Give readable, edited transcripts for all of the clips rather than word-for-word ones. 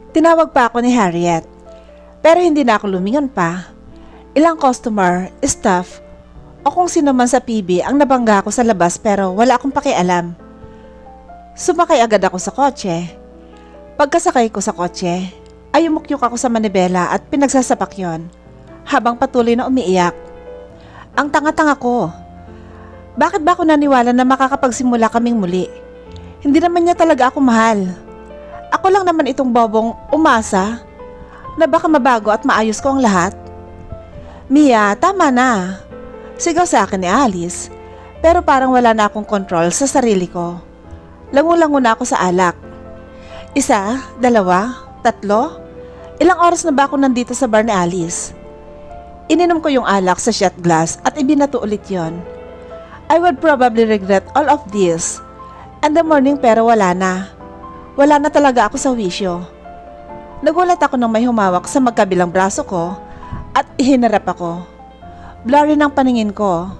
Tinawag pa ako ni Harriet. Pero hindi na ako lumingon pa. Ilang customer, staff, o kung sino man sa PB ang nabangga ako sa labas pero wala akong pakialam. Sumakay agad ako sa kotse. Pagkasakay ko sa kotse, ay umukyok ako sa manibela at pinagsasapak yon habang patuloy na umiiyak. Ang tanga-tanga ko. Bakit ba ako naniwala na makakapagsimula kaming muli? Hindi naman niya talaga ako mahal. Ako lang naman itong bobong umasa na baka mabago at maayos ko ang lahat. Mia, tama na. Sigaw sa akin ni Alice, pero parang wala na akong control sa sarili ko. Lango-lango na ako sa alak. 1, 2, 3. Ilang oras na ba ako nandito sa bar ni Alice? Ininom ko yung alak sa shot glass at ibinato ulit yon. I would probably regret all of this and the morning pero wala na. Wala na talaga ako sa wisyo. Nagulat ako nang may humawak sa magkabilang braso ko at ihinarap ako. Blurry ng paningin ko,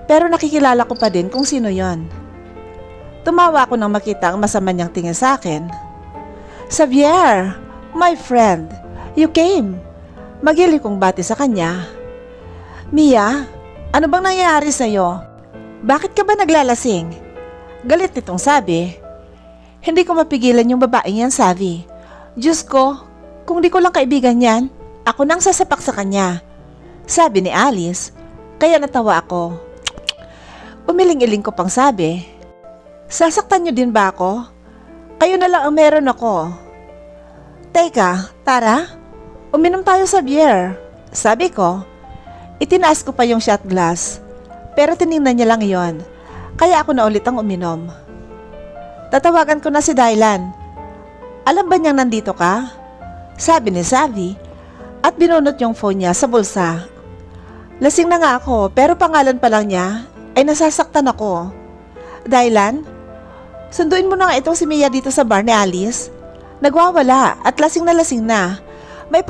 pero nakikilala ko pa din kung sino yon. Tumawa ako nang makita ang masama niyang tingin sa akin. Xavier, my friend, you came. Magili kong bati sa kanya. Mia, ano bang nangyayari sa'yo? Bakit ka ba naglalasing? Galit nitong sabi. Hindi ko mapigilan yung babaeng yan, Savi. Diyos ko, kung di ko lang kaibigan yan, ako nang sasapak sa kanya. Sabi ni Alice, kaya natawa ako. Umiling-iling ko pang sabi, sasaktan niyo din ba ako? Kayo na lang ang meron ako. Teka, Tara, uminom tayo sa beer. Sabi ko, itinaas ko pa yung shot glass, pero tiningnan niya lang yon, kaya ako na ulit ang uminom. Tatawagan ko na si Dylan. Alam ba niyang nandito ka? Sabi ni Savi at binunot yung phone niya sa bulsa. Lasing na nga ako pero pangalan pa lang niya ay nasasaktan ako. Dylan, sunduin mo na nga itong si Mia dito sa bar ni Alice. Nagwawala at lasing na. May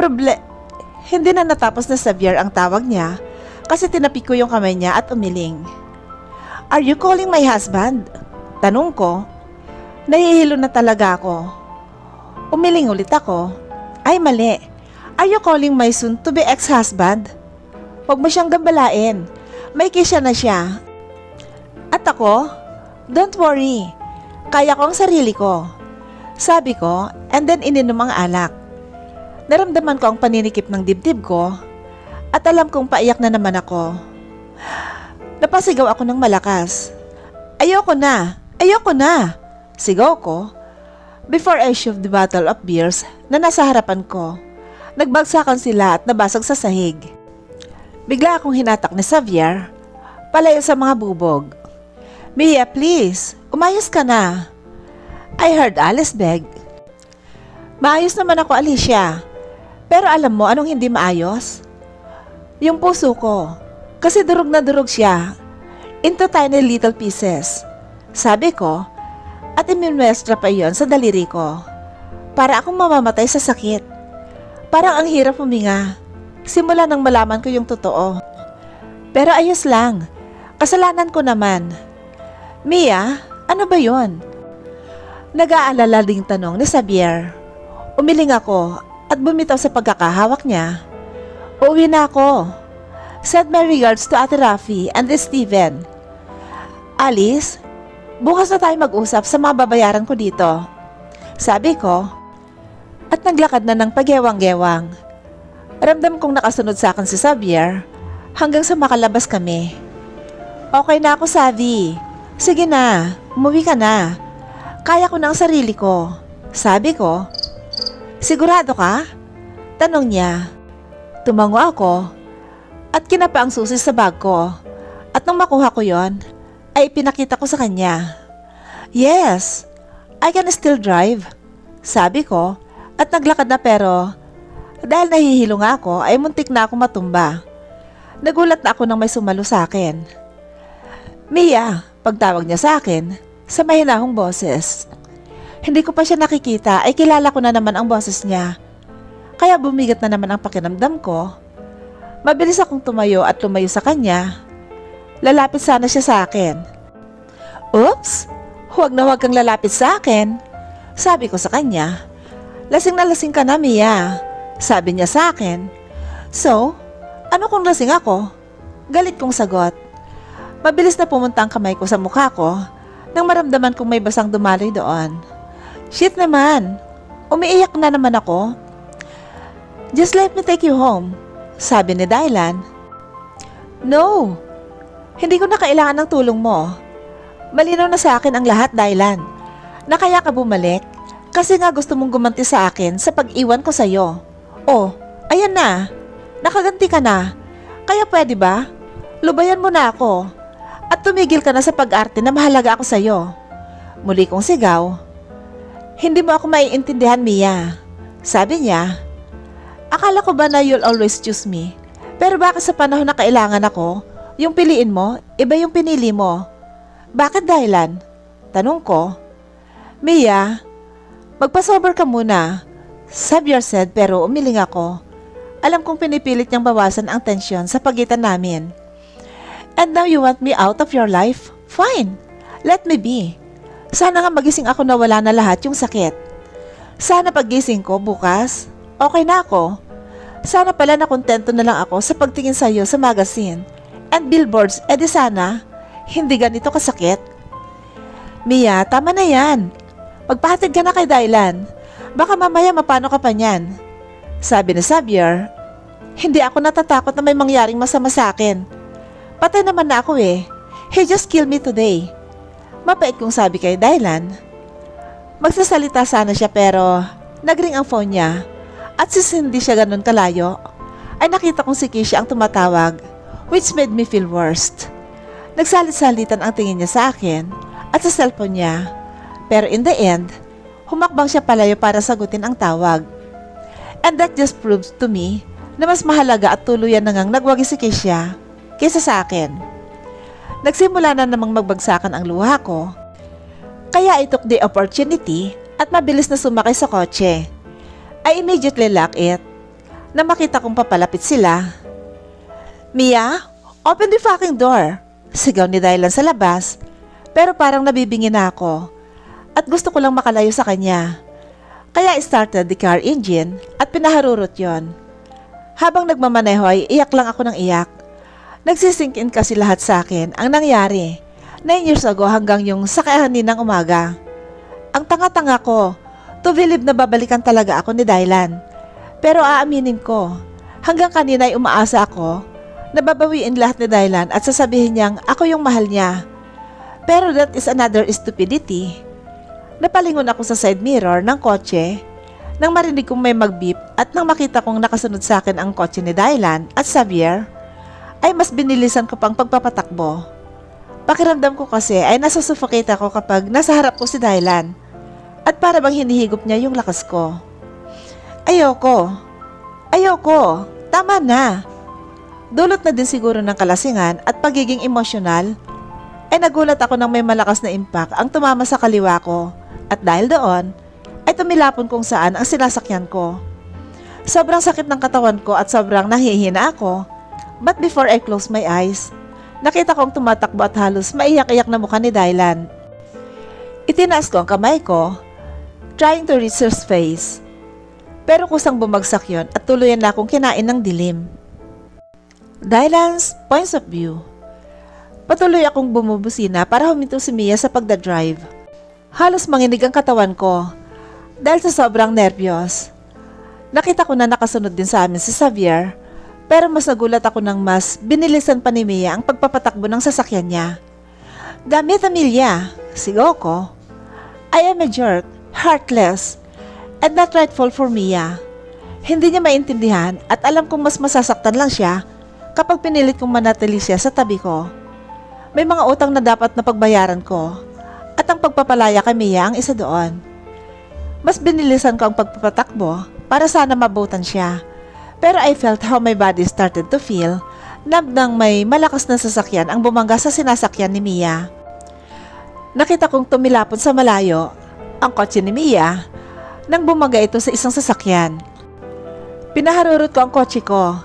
Hindi na natapos na Xavier ang tawag niya kasi tinapik ko yung kamay niya at umiling. Are you calling my husband? Tanong ko. Nahihilo na talaga ako. Umiling ulit ako. Ay mali. Are you calling my soon-to-be ex-husband? Huwag mo siyang gambalain. May kisya na siya. At ako? Don't worry. Kaya ko ang sarili ko. Sabi ko, and then ininom ang alak. Naramdaman ko ang paninikip ng dibdib ko at alam kong paiyak na naman ako. Napasigaw ako ng malakas. Ayoko na! Ayoko na! Sigaw ko. Before I shoved the bottle of beers na nasa harapan ko, nagbagsakan sila at nabasag sa sahig. Bigla akong hinatak ni Xavier, palayo sa mga bubog. Mia, please, umayos ka na. I heard Alice beg. Maayos naman ako, Alicia. Pero alam mo anong hindi maayos? Yung puso ko, kasi durog na durog siya, into tiny little pieces. Sabi ko, at iminwestra pa yon sa daliri ko. Para akong mamamatay sa sakit. Parang ang hirap huminga. Simula nang malaman ko yung totoo. Pero ayos lang. Kasalanan ko naman. Mia, ano ba yon? Nag-aalala ding tanong ni Xavier. Umiling ako at bumitaw sa pagkakahawak niya. Uuwi na ako. Send my regards to Ate Rafi and Steven. Alice, bukas na tayo mag-usap sa mga babayaran ko dito. Sabi ko, at naglakad na ng pagyewang-gewang. Ramdam kong nakasunod sa akin si Xavier hanggang sa makalabas kami. Okay na ako, Savi. Sige na, umuwi ka na. Kaya ko na ang sarili ko. Sabi ko, sigurado ka? Tanong niya. Tumango ako at kinapa ang susi sa bag ko. At nang makuha ko yon, ay pinakita ko sa kanya. Yes, I can still drive. Sabi ko at naglakad na pero dahil nahihilo nga ako ay muntik na ako matumba. Nagulat na ako nang may sumalo sa akin. Mia, pagtawag niya sa akin sa mahinahong boses. Hindi ko pa siya nakikita ay kilala ko na naman ang boses niya. Kaya bumigat na naman ang pakiramdam ko. Mabilis akong tumayo at lumayo sa kanya. Lalapit sana siya sa akin. Oops! Huwag na huwag kang lalapit sa akin. Sabi ko sa kanya. Lasing na lasing ka na, Mia, sabi niya sa akin. So, ano kung lasing ako? Galit kong sagot. Mabilis na pumunta ang kamay ko sa mukha ko nang maramdaman kong may basang dumaloy doon. Shit naman, umiiyak na naman ako. Just let me take you home, sabi ni Dylan. No, hindi ko na kailangan ng tulong mo. Malinaw na sa akin ang lahat, Dylan. Na kaya ka bumalik kasi nga gusto mong gumanti sa akin sa pag-iwan ko sa'yo. Oh, ayan na, nakaganti ka na. Kaya pwede ba? Lubayan mo na ako at tumigil ka na sa pag-arte na mahalaga ako sa'yo. Muli kong sigaw. Hindi mo ako maiintindihan, Mia, sabi niya. Akala ko ba na you'll always choose me? Pero bakit sa panahon na kailangan ako, yung piliin mo, iba yung pinili mo? Bakit, Dylan? Tanong ko. Mia, magpa-sober ka muna, Xavier said, pero umiling ako. Alam kong pinipilit niyang bawasan ang tensyon sa pagitan namin. And now you want me out of your life? Fine, let me be. Sana nga magising ako na wala na lahat yung sakit. Sana paggising ko bukas, okay na ako. Sana pala na kontento na lang ako sa pagtingin sa iyo sa magazine and billboards, edi sana hindi ganito kasakit. Mia, tama na yan. Magpahatid ka na kay Dylan. Baka mamaya mapano ka pa niyan, sabi ni Xavier. Hindi ako natatakot na may mangyaring masama sa akin. Patay naman na ako eh. He just killed me today. Mapait kong sabi kay Dylan. Magsasalita sana siya pero nagring ang phone niya. At since hindi siya ganun kalayo, ay nakita kong si Keisha ang tumatawag, which made me feel worst. Nagsalit-salitan ang tingin niya sa akin at sa cellphone niya. Pero in the end, humakbang siya palayo para sagutin ang tawag. And that just proves to me na mas mahalaga at tuluyan na ngang nagwagi si Keisha kaysa sa akin. Nagsimula na namang magbagsakan ang luha ko. Kaya I took the opportunity at mabilis na sumakay sa kotse. I immediately lock it na makita kong papalapit sila. Mia, open the fucking door, sigaw ni Dylan sa labas, pero parang nabibingi na ako at gusto ko lang makalayo sa kanya. Kaya I started the car engine at pinaharurot yon. Habang nagmamaneho ay iyak lang ako ng iyak. Nagsisink in kasi lahat sa akin ang nangyari 9 years ago hanggang yung sakayanin ng umaga. Ang tanga-tanga ko to believe na babalikan talaga ako ni Dylan. Pero aaminin ko, hanggang kanina ay umaasa ako na babawiin lahat ni Dylan at sasabihin niyang ako yung mahal niya. Pero that is another stupidity. Napalingon ako sa side mirror ng kotse nang marinig kong may mag-beep at nang makita kong nakasunod sa akin ang kotse ni Dylan at Xavier, ay mas binilisan ko pang pagpapatakbo. Pakiramdam ko kasi ay nasusuffocate ako kapag nasa harap ko si Dylan at para bang hinihigop niya yung lakas ko. Ayoko, tama na. Dulot na din siguro ng kalasingan at pagiging emosyonal, ay nagulat ako nang may malakas na impact ang tumama sa kaliwa ko at dahil doon, ay tumilapon kung saan ang sinasakyan ko. Sobrang sakit ng katawan ko at sobrang nahihina ako. But before I close my eyes, nakita kong tumatakbo at halos maiyak-iyak na mukha ni Dylan. Itinaas ko ang kamay ko, trying to reach his face. Pero kusang bumagsak yon at tuluyan na akong kinain ng dilim. Dylan's points of view. Patuloy akong bumubusina para huminto si Mia sa pagdadrive. Halos manginig ang katawan ko dahil sa sobrang nervyos. Nakita ko na nakasunod din sa amin si Xavier. Pero mas nagulat ako nang mas binilisan pa ni Mia ang pagpapatakbo ng sasakyan niya. Damit Amelia, sigaw ko. I am a jerk, heartless, and not rightful for Mia. Hindi niya maintindihan at alam kong mas masasaktan lang siya kapag pinilit kong manatili siya sa tabi ko. May mga utang na dapat na pagbayaran ko at ang pagpapalaya kay Mia ang isa doon. Mas binilisan ko ang pagpapatakbo para sana mabutan siya. Pero I felt how my body started to feel nang may malakas na sasakyan ang bumangga sa sinasakyan ni Mia. Nakita kong tumilapon sa malayo ang kotse ni Mia nang bumangga ito sa isang sasakyan. Pinaharurot ko ang kotse ko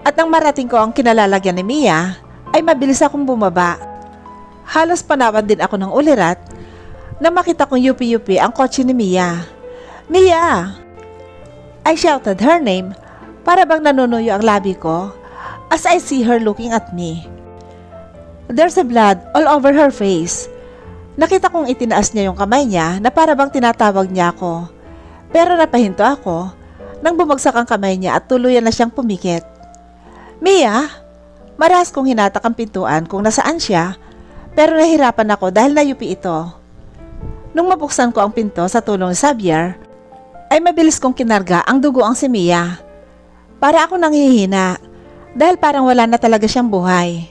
at nang marating ko ang kinalalagyan ni Mia ay mabilis akong bumaba. Halos panawan din ako ng ulirat nang makita kong yupi-yupi ang kotse ni Mia. Mia! I shouted her name para bang nanunuyo ang labi ko as I see her looking at me. There's a blood all over her face. Nakita kong itinaas niya yung kamay niya na para bang tinatawag niya ako. Pero napahinto ako nang bumagsak ang kamay niya at tuluyan na siyang pumikit. Mia! Marahas kong hinatak ang pintuan kung nasaan siya, pero nahirapan ako dahil nayupi ito. Nung mabuksan ko ang pinto sa tulong ni Xavier, ay mabilis kong kinarga ang dugoang si Mia. Para ako nanghihina dahil parang wala na talaga siyang buhay.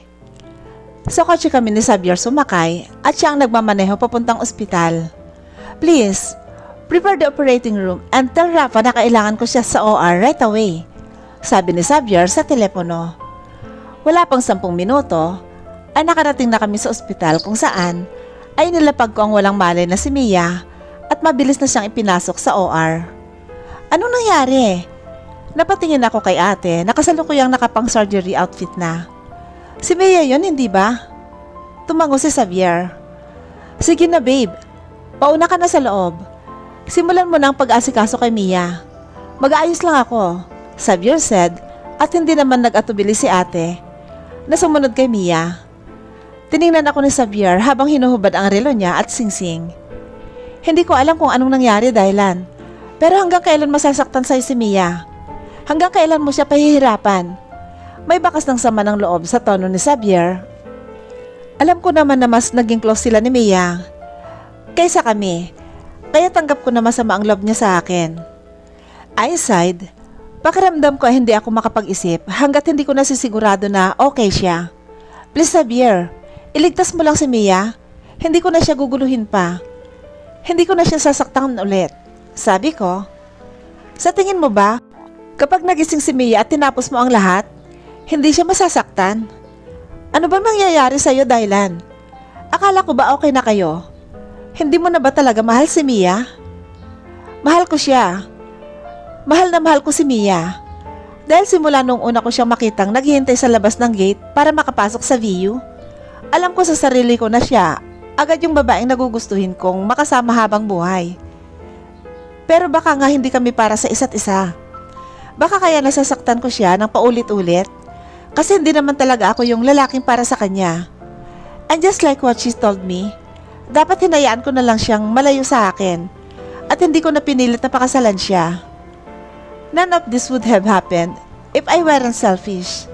Sa kotse kami ni Xavier sumakay at siya ang nagmamaneho papuntang ospital. Please, prepare the operating room and tell Rafa na kailangan ko siya sa OR right away, sabi ni Xavier sa telepono. Wala pang 10 minuto ay nakarating na kami sa ospital kung saan ay nilapag ko ang walang malay na si Mia at mabilis na siyang ipinasok sa OR. Anong nangyari? Napatingin ako kay ate, nakasalukuyang nakapang surgery outfit na. Si Mia yun, hindi ba? Tumango si Xavier. Sige na babe, pauna ka na sa loob. Simulan mo na ang pag-asikaso kay Mia. Mag-aayos lang ako, Xavier said at hindi naman nag-atubili si ate na sumunod kay Mia. Tiningnan ako ni Xavier habang hinuhubad ang relo niya at singsing. Hindi ko alam kung anong nangyari dahilan, pero hanggang kailan masasaktan sa'yo si Mia? Hanggang kailan mo siya pahihirapan? May bakas ng sama ng loob sa tono ni Xavier. Alam ko naman na mas naging close sila ni Mia kaysa kami, kaya tanggap ko na masama ang loob niya sa akin. I sighed. Pakiramdam ko ay hindi ako makapag-isip hanggat hindi ko nasisigurado na okay siya. Please Xavier, iligtas mo lang si Mia. Hindi ko na siya guguluhin pa. Hindi ko na siya sasaktan ulit, sabi ko. Sa tingin mo ba, kapag nagising si Mia at tinapos mo ang lahat, hindi siya masasaktan? Ano bang nangyayari sa'yo, Dylan? Akala ko ba okay na kayo? Hindi mo na ba talaga mahal si Mia? Mahal ko siya. Mahal na mahal ko si Mia. Dahil simula nung una ko siyang makitang naghihintay sa labas ng gate para makapasok sa VU, alam ko sa sarili ko na siya agad yung babaeng nagugustuhin kong makasama habang buhay. Pero baka nga hindi kami para sa isa't isa. Baka kaya nasasaktan ko siya ng paulit-ulit kasi hindi naman talaga ako yung lalaking para sa kanya. And just like what she told me, dapat hinayaan ko na lang siyang malayo sa akin at hindi ko na pinilit na pakasalan siya. None of this would have happened if I weren't selfish.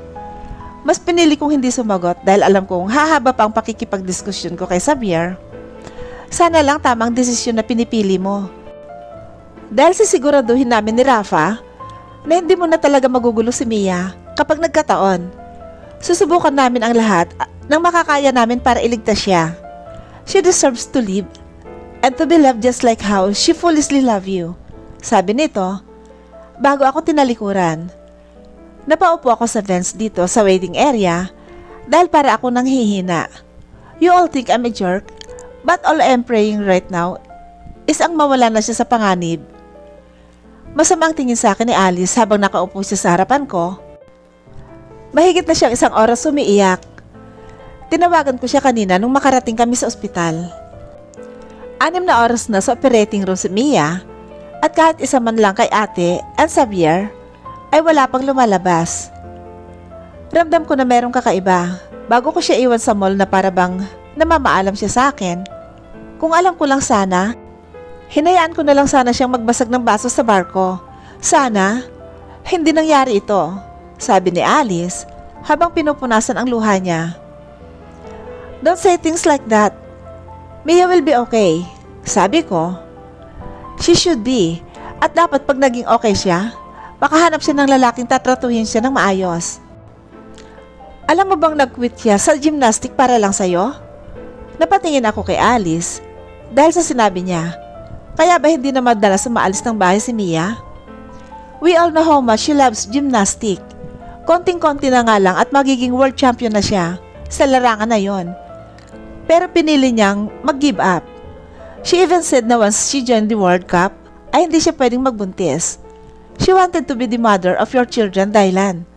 Mas pinili kong hindi sumagot dahil alam kong hahaba pa ang pakikipagdiskusyon ko kay Xavier. Sana lang tamang desisyon na pinipili mo. Dahil sisiguraduhin namin ni Rafa na hindi mo na talaga magugulo si Mia kapag nagkataon. Susubukan namin ang lahat ng makakaya namin para iligtas siya. She deserves to live and to be loved just like how she foolishly loved you, sabi nito. Bago ako tinalikuran, napaupo ako sa fence dito sa waiting area dahil para ako nanghihina. You all think I'm a jerk, but all I'm praying right now is ang mawala na siya sa panganib. Masamang tingin sa akin ni Alice habang nakaupo siya sa harapan ko. Mahigit na siyang 1 oras umiiyak. Tinawagan ko siya kanina nung makarating kami sa ospital. 6 na oras na sa operating room si Mia. At kahit isa man lang kay ate and Xavier, ay wala pang lumalabas. Ramdam ko na merong kakaiba bago ko siya iwan sa mall na para bang namamaalam siya sa akin. Kung alam ko lang sana, hinayaan ko na lang sana siyang magbasag ng baso sa barko. Sana, hindi nangyari ito, sabi ni Alice habang pinupunasan ang luha niya. Don't say things like that. Mia will be okay, sabi ko. She should be. At dapat pag naging okay siya, makahanap siya ng lalaking tatratuhin siya ng maayos. Alam mo bang nag-quit siya sa gymnastic para lang sa'yo? Napatingin ako kay Alice dahil sa sinabi niya. Kaya ba hindi na madalas umaalis ng bahay si Mia? We all know how much she loves gymnastic. Konting-konti na nga lang at magiging world champion na siya sa larangan na yon. Pero pinili niyang mag-give up. She even said na once she joined the World Cup, ay hindi siya pwedeng magbuntis. She wanted to be the mother of your children, Dylan.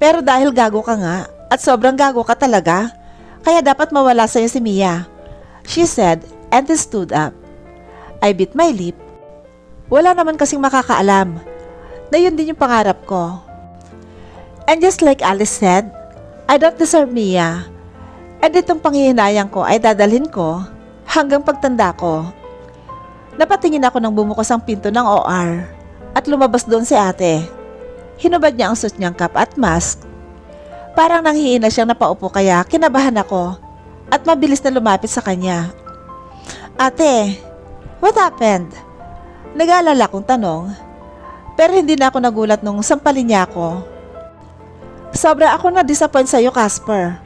Pero dahil gago ka nga, at sobrang gago ka talaga, kaya dapat mawala sa'yo si Mia, she said and stood up. I bit my lip. Wala naman kasing makakaalam. na yun din yung pangarap ko. And just like Alice said, I don't deserve Mia. And itong panghihinayang ko ay dadalhin ko hanggang pagtanda ko. Napatingin ako nang bumukas ang pinto ng OR at lumabas doon si ate. Hinubad niya ang suit niyang cap at mask. Parang nanghihina siyang napaupo kaya kinabahan ako at mabilis na lumapit sa kanya. Ate, what happened? Nag-aalala kong tanong. Pero hindi na ako nagulat nung sampalin niya ako. Sobra ako na-disappoint sa'yo, Casper.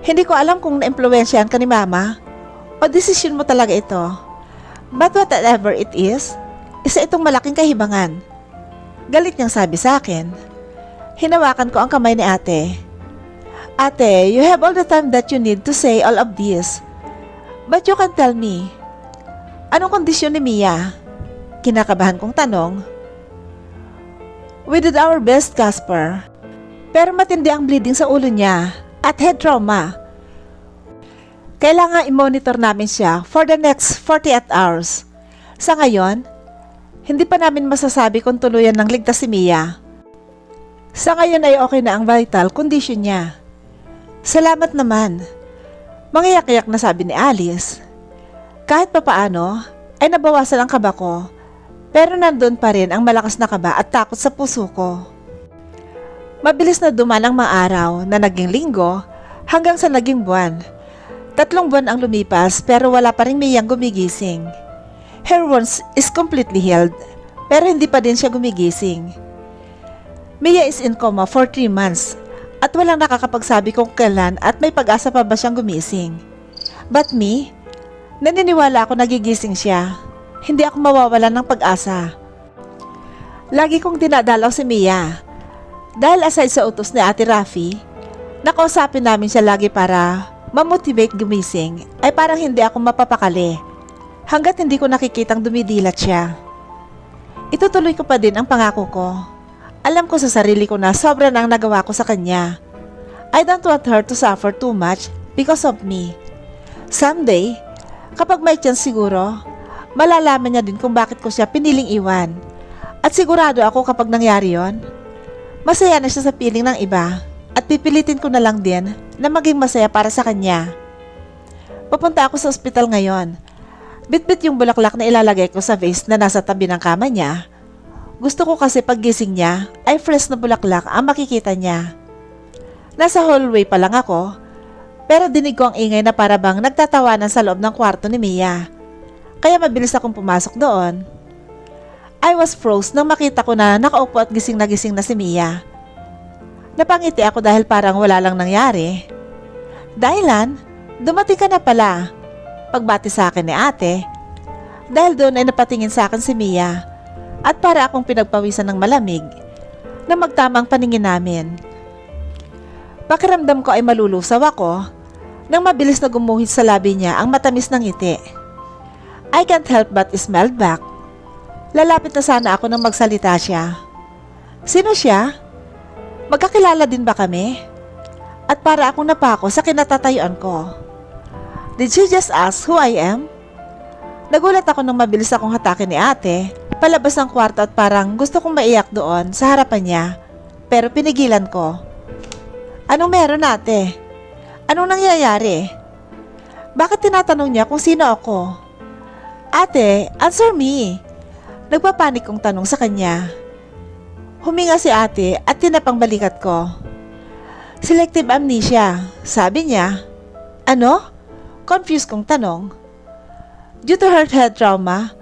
Hindi ko alam kung na-impluwensyahan ka ni Mama o desisyon mo talaga ito. But whatever it is, isa itong malaking kahibangan. Galit niyang sabi sa akin. Hinawakan ko ang kamay ni ate. Ate, you have all the time that you need to say all of this. But you can tell me, anong kondisyon ni Mia? Kinakabahan kong tanong. We did our best, Casper. Pero matindi ang bleeding sa ulo niya at head trauma. Kailangan i-monitor namin siya for the next 48 hours. Sa ngayon, hindi pa namin masasabi kung tuluyan ng ligtas si Mia. Sa ngayon ay okay na ang vital condition niya. Salamat naman. Mangiyak-iyak na sabi ni Alice. Kahit papaano ay nabawasan ang kaba ko, pero nandun pa rin ang malakas na kaba at takot sa puso ko. Mabilis na dumaan ang mga araw na naging linggo hanggang sa naging buwan. 3 buwan ang lumipas pero wala pa rin Miyang gumigising. Her wounds is completely healed pero hindi pa din siya gumigising. Mia is in coma for 3 months at walang nakakapagsabi kung kailan at may pag-asa pa ba siyang gumising. But me, naniniwala ako nagigising siya. Hindi ako mawawalan ng pag-asa. Lagi kong dinadalaw si Mia. Dahil aside sa utos ni Ate Rafi, nakausapin namin siya lagi para mamotivate gumising ay parang hindi ako mapapakali hanggat hindi ko nakikitang dumidilat siya. Itutuloy ko pa din ang pangako ko. Alam ko sa sarili ko na sobra na ang nagawa ko sa kanya. I don't want her to suffer too much because of me. Someday, kapag may chance siguro, malalaman niya din kung bakit ko siya piniling iwan. At sigurado ako kapag nangyari yon, masaya na siya sa piling ng iba at pipilitin ko na lang din na maging masaya para sa kanya. Papunta ako sa ospital ngayon. Bitbit yung bulaklak na ilalagay ko sa vase na nasa tabi ng kama niya. Gusto ko kasi paggising niya ay fresh na bulaklak ang makikita niya. Nasa hallway pa lang ako, pero dinig ko ang ingay na para bang nagtatawanan sa loob ng kwarto ni Mia. Kaya mabilis akong pumasok doon. I was froze nang makita ko na nakaupo at gising na si Mia. Napangiti ako dahil parang wala lang nangyari. Dahilan, dumating ka na pala. Pagbati sa akin ni ate. Dahil doon ay napatingin sa akin si Mia at para akong pinagpawisan ng malamig na magtamang paningin namin. Pakiramdam ko ay malulusaw ako nang mabilis na gumuhit sa labi niya ang matamis ng ngiti. I can't help but smile back. Lalapit na sana ako nang magsalita siya. Sino siya? Magkakilala din ba kami? At para akong napako sa kinatatayuan ko. Did she just ask who I am? Nagulat ako nang mabilis akong hatakin ni ate palabas ng kwarto at parang gusto kong maiyak doon sa harapan niya. Pero pinigilan ko. Anong meron ate? Anong nangyayari? Bakit tinatanong niya kung sino ako? Ate, answer me. Nagpapanik kong tanong sa kanya. Huminga si ate at tinapang balikat ko. Selective amnesia, sabi niya. Ano? Confused kong tanong. Due to her head trauma,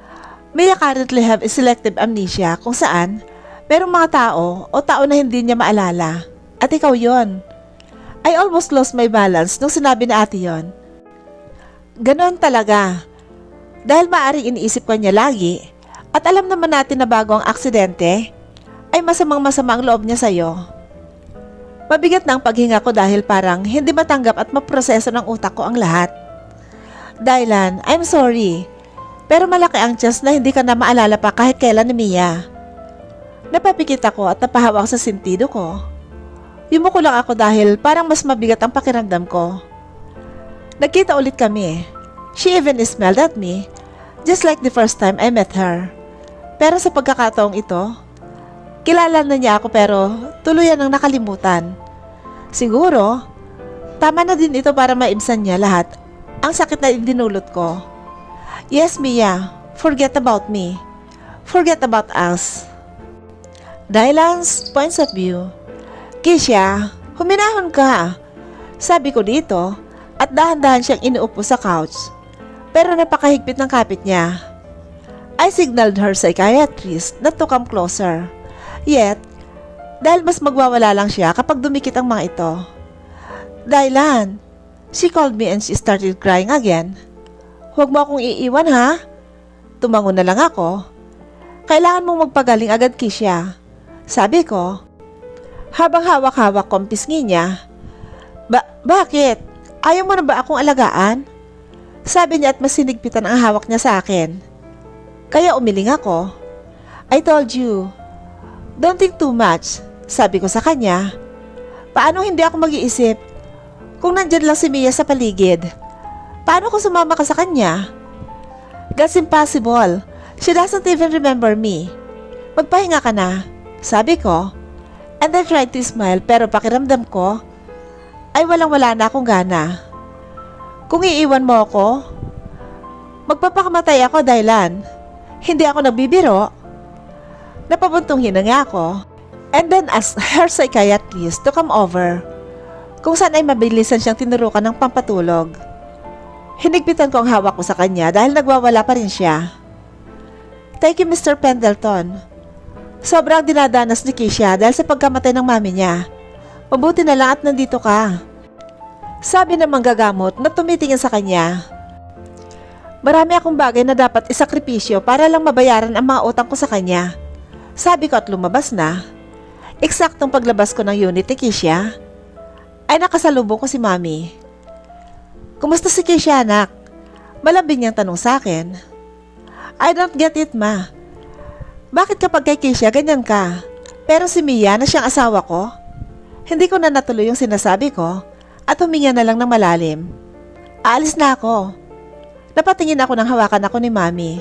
Mia currently have a selective amnesia kung saan merong mga tao na hindi niya maalala. At ikaw yon. I almost lost my balance nung sinabi ni ate yon. Ganon talaga. Dahil maaaring iniisip ko niya lagi. At alam naman natin na bago ang aksidente, ay masamang-masama ang loob niya sa'yo. Mabigat na ang paghinga ko dahil parang hindi matanggap at maproseso ng utak ko ang lahat. Dylan, I'm sorry, pero malaki ang chance na hindi ka na maalala pa kahit kailan ni Mia. Napapikit ako at napahawak sa sentido ko. Yumuko lang ako dahil parang mas mabigat ang pakiramdam ko. Nagkita ulit kami. She even smiled at me, just like the first time I met her. Pero sa pagkakataong ito, Kilala na niya ako pero tuluyan ang nakalimutan. Siguro, tama na din ito para maibsan niya lahat ang sakit na dinulot ko. Yes, Mia, forget about me. Forget about us. Dylan's points of view. Kisha, huminahon ka. Sabi ko dito at dahan-dahan siyang inuupo sa couch. Pero napakahigpit ng kapit niya. I signaled her psychiatrist not to come closer. Yet, dahil mas magwawala lang siya kapag dumikit ang mga ito. Dylan, she called me and she started crying again. Huwag mo akong iiwan ha? Tumango na lang ako. Kailangan mong magpagaling agad, Kisha. Sabi ko, habang hawak-hawak ko ang pisngi niya. Bakit? Ayaw mo na ba akong alagaan? Sabi niya at mas sinigpitan ang hawak niya sa akin. Kaya umiling ako. I told you, don't think too much. Sabi ko sa kanya. Paano hindi ako mag-iisip? Kung nandyan lang si Mia sa paligid, paano ko sumama ka sa kanya? That's impossible. She doesn't even remember me. Magpahinga ka na. Sabi ko, and I tried to smile pero pakiramdam ko ay walang-wala na akong gana. Kung iiwan mo ako, magpapakamatay ako, Dylan. Hindi ako nagbibiro. Napabuntong hinanga ako and then asked her psychiatrist to come over. Kung saan ay mabilisan siyang tinurukan ng pampatulog. Hinigpitan ko ang hawak ko sa kanya dahil nagwawala pa rin siya. Thank you, Mr. Pendleton. Sobrang dinadanas ni Kisha dahil sa pagkamatay ng mami niya. Mabuti na lang at nandito ka. Sabi ng manggagamot na tumitingin sa kanya. Marami akong bagay na dapat isakripisyo para lang mabayaran ang mga utang ko sa kanya. Sabi ko at lumabas na. Eksaktong paglabas ko ng unit ni Kisha, ay nakasalubong ko si mami. Kumusta si Kisha, anak? Malambing niyang tanong sa akin. I don't get it, ma. Bakit kapag kay Kisha ganyan ka? Pero si Mia na siyang asawa ko? Hindi ko na natuloy yung sinasabi ko at huminga na lang ng malalim. Aalis na ako. Napatingin ako ng hawakan ako ni mami.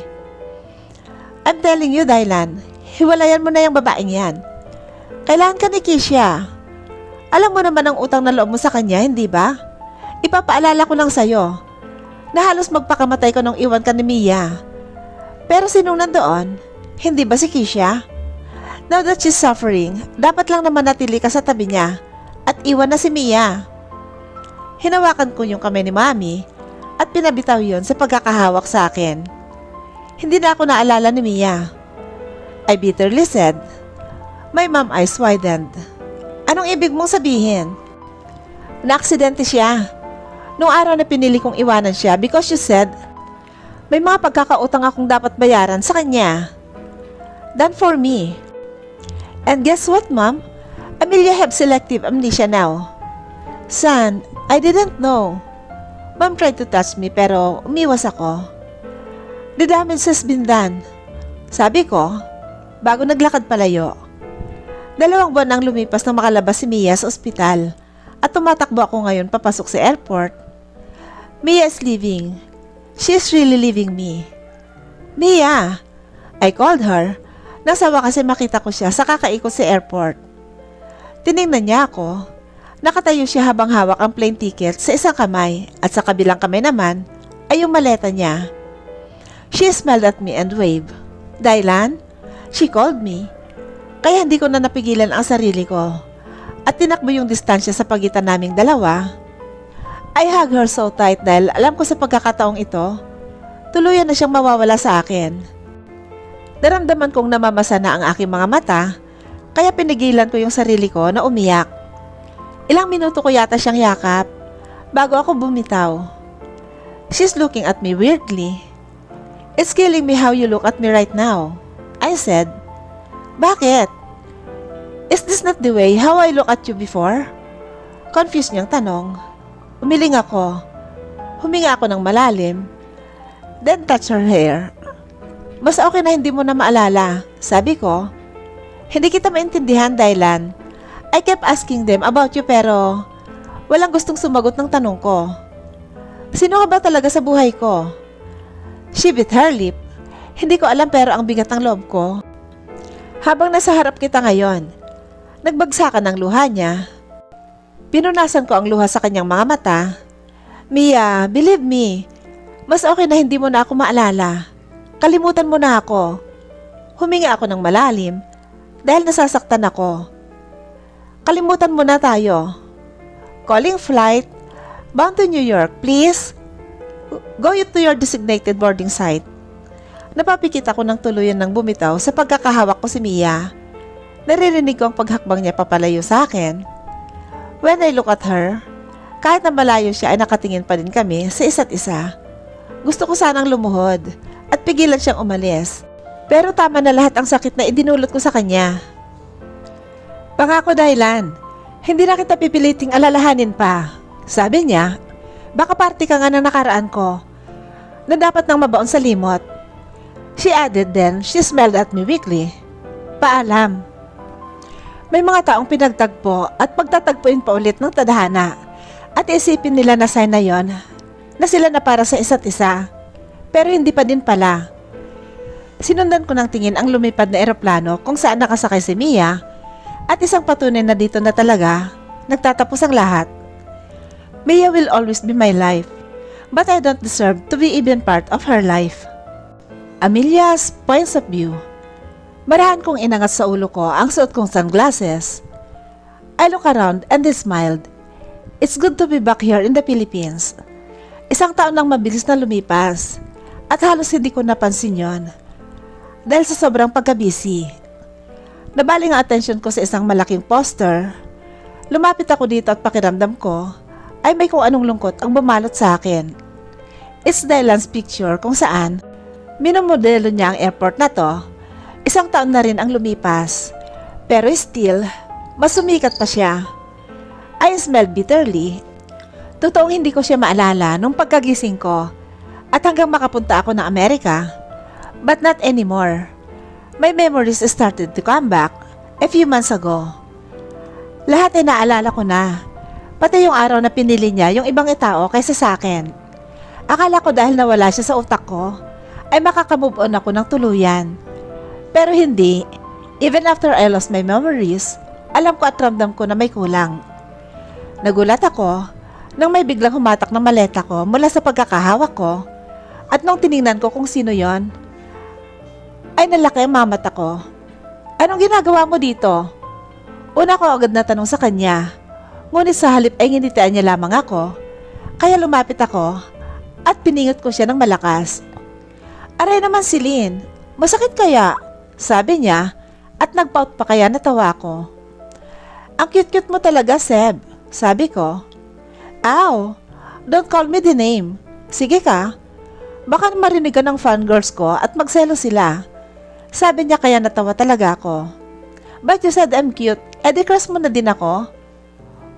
I'm telling you, Dylan, hiwalayan mo na yung babaeng yan. Kailangan ka ni Kisha. Alam mo naman ang utang na loob mo sa kanya, hindi ba? Ipapaalala ko lang sa'yo na halos magpakamatay ko nung iwan ka ni Mia. Pero sinong nandoon? Hindi ba si Kisha? Now that she's suffering, dapat lang naman natili ka sa tabi niya at iwan na si Mia. Hinawakan ko yung kamay ni mami at pinabitaw yon sa pagkakahawak sa akin. Hindi na ako naalala ni Mia. I bitterly said. My mom eyes widened. Anong ibig mong sabihin? Na-aksidente siya. Nung araw na pinili kong iwanan siya because you said, may mga pagkakautang akong dapat bayaran sa kanya. Done for me. And guess what, Mom? Amelia have selective amnesia now. Son, I didn't know. Mom tried to touch me pero umiwas ako. The damage has been done. Sabi ko, bago naglakad palayo. 2 buwan nang lumipas nang makalabas si Mia sa ospital at tumatakbo ako ngayon papasok sa airport. Mia is leaving. She is really leaving me. Mia! I called her. Nasawa kasi makita ko siya sa kakaikot sa airport. Tiningnan niya ako. Nakatayo siya habang hawak ang plane ticket sa isang kamay at sa kabilang kamay naman ay yung maleta niya. She smiled at me and waved. Dylan? She called me. Kaya hindi ko na napigilan ang sarili ko at tinakbo yung distansya sa pagitan naming dalawa. I hugged her so tight dahil alam ko sa pagkakataong ito, tuluyan na siyang mawawala sa akin. Naramdaman kong namamasa na ang aking mga mata, kaya pinigilan ko yung sarili ko na umiyak. Ilang minuto ko yata siyang yakap, bago ako bumitaw. She's looking at me weirdly. It's killing me how you look at me right now. I said, Bakit? Is this not the way how I look at you before? Confused niyang tanong. Umiling ako. Huminga ako ng malalim. Then touch her hair. Mas okay na hindi mo na maalala. Sabi ko, hindi kita maintindihan, Dylan. I kept asking them about you pero walang gustong sumagot ng tanong ko. Sino ka ba talaga sa buhay ko? She bit her lip. Hindi ko alam pero ang bigat ng loob ko. Habang nasa harap kita ngayon, nagbagsakan ng luha niya. Pinunasan ko ang luha sa kanyang mga mata. Mia, believe me, mas okay na hindi mo na ako maalala. Kalimutan mo na ako. Huminga ako ng malalim dahil nasasaktan ako. Kalimutan mo na tayo. Calling flight, bound to New York, please. Go to your designated boarding site. Napapikit ako ng tuluyan ng bumitaw sa pagkakahawak ko si Mia. Naririnig ko ang paghakbang niya papalayo sa akin. When I look at her, kahit na malayo siya ay nakatingin pa din kami sa isa't isa. Gusto ko sanang lumuhod at pigilan siyang umalis. Pero tama na lahat ang sakit na idinulot ko sa kanya. Pangako Dylan, hindi na kita pipiliting alalahanin pa. Sabi niya, baka party ka nga na nakaraan ko na dapat nang mabaon sa limot. She added then she smiled at me weakly. Paalam. May mga taong pinagtagpo at pagtatagpuin pa ulit ng tadhana at isipin nila na sign na yon na sila na para sa isa't isa. Pero hindi pa din pala. Sinundan ko ng tingin ang lumipad na eroplano kung saan nakasakay si Mia at isang patunay na dito na talaga nagtatapos ang lahat. Mia will always be my life, but I don't deserve to be even part of her life. Amelia's points of view. Marahan kong inangat sa ulo ko ang suot kong sunglasses. I look around and I smiled. It's good to be back here in the Philippines. Isang taon nang mabilis na lumipas at halos hindi ko napansin yon dahil sa sobrang pagka-busy. Nabaling ang atensyon ko sa isang malaking poster. Lumapit ako dito at pakiramdam ko ay may kung anong lungkot ang bumalot sa akin. It's Dylan's picture kung saan minumodelo niya ang airport na to. Isang taon na rin ang lumipas, pero still, mas sumikat pa siya. I smelled bitterly. Totoong hindi ko siya maalala nung pagkagising ko at hanggang makapunta ako ng Amerika. But not anymore. My memories started to come back a few months ago. Lahat ay naalala ko na, pati yung araw na pinili niya yung ibang tao kaysa sa akin. Akala ko dahil nawala siya sa utak ko, ay makakamove on ako ng tuluyan. Pero hindi, even after I lost my memories, alam ko at ramdam ko na may kulang. Nagulat ako nang may biglang humatak ng maleta ko mula sa pagkakahawak ko at nung tiningnan ko kung sino yon, ay nalaki ang mamata ko. Anong ginagawa mo dito? Una ko agad na tanong sa kanya, ngunit sa halip ay nginitian niya lamang ako, kaya lumapit ako at piningot ko siya ng malakas. Aray naman si Lynn, masakit kaya? Sabi niya at nagpout pa kaya natawa ko. Ang cute-cute mo talaga, Seb, sabi ko. Ow, don't call me the name. Sige ka, baka marinig ka ng fangirls ko at magselo sila. Sabi niya kaya natawa talaga ako. But you said I'm cute, edi crush mo na din ako?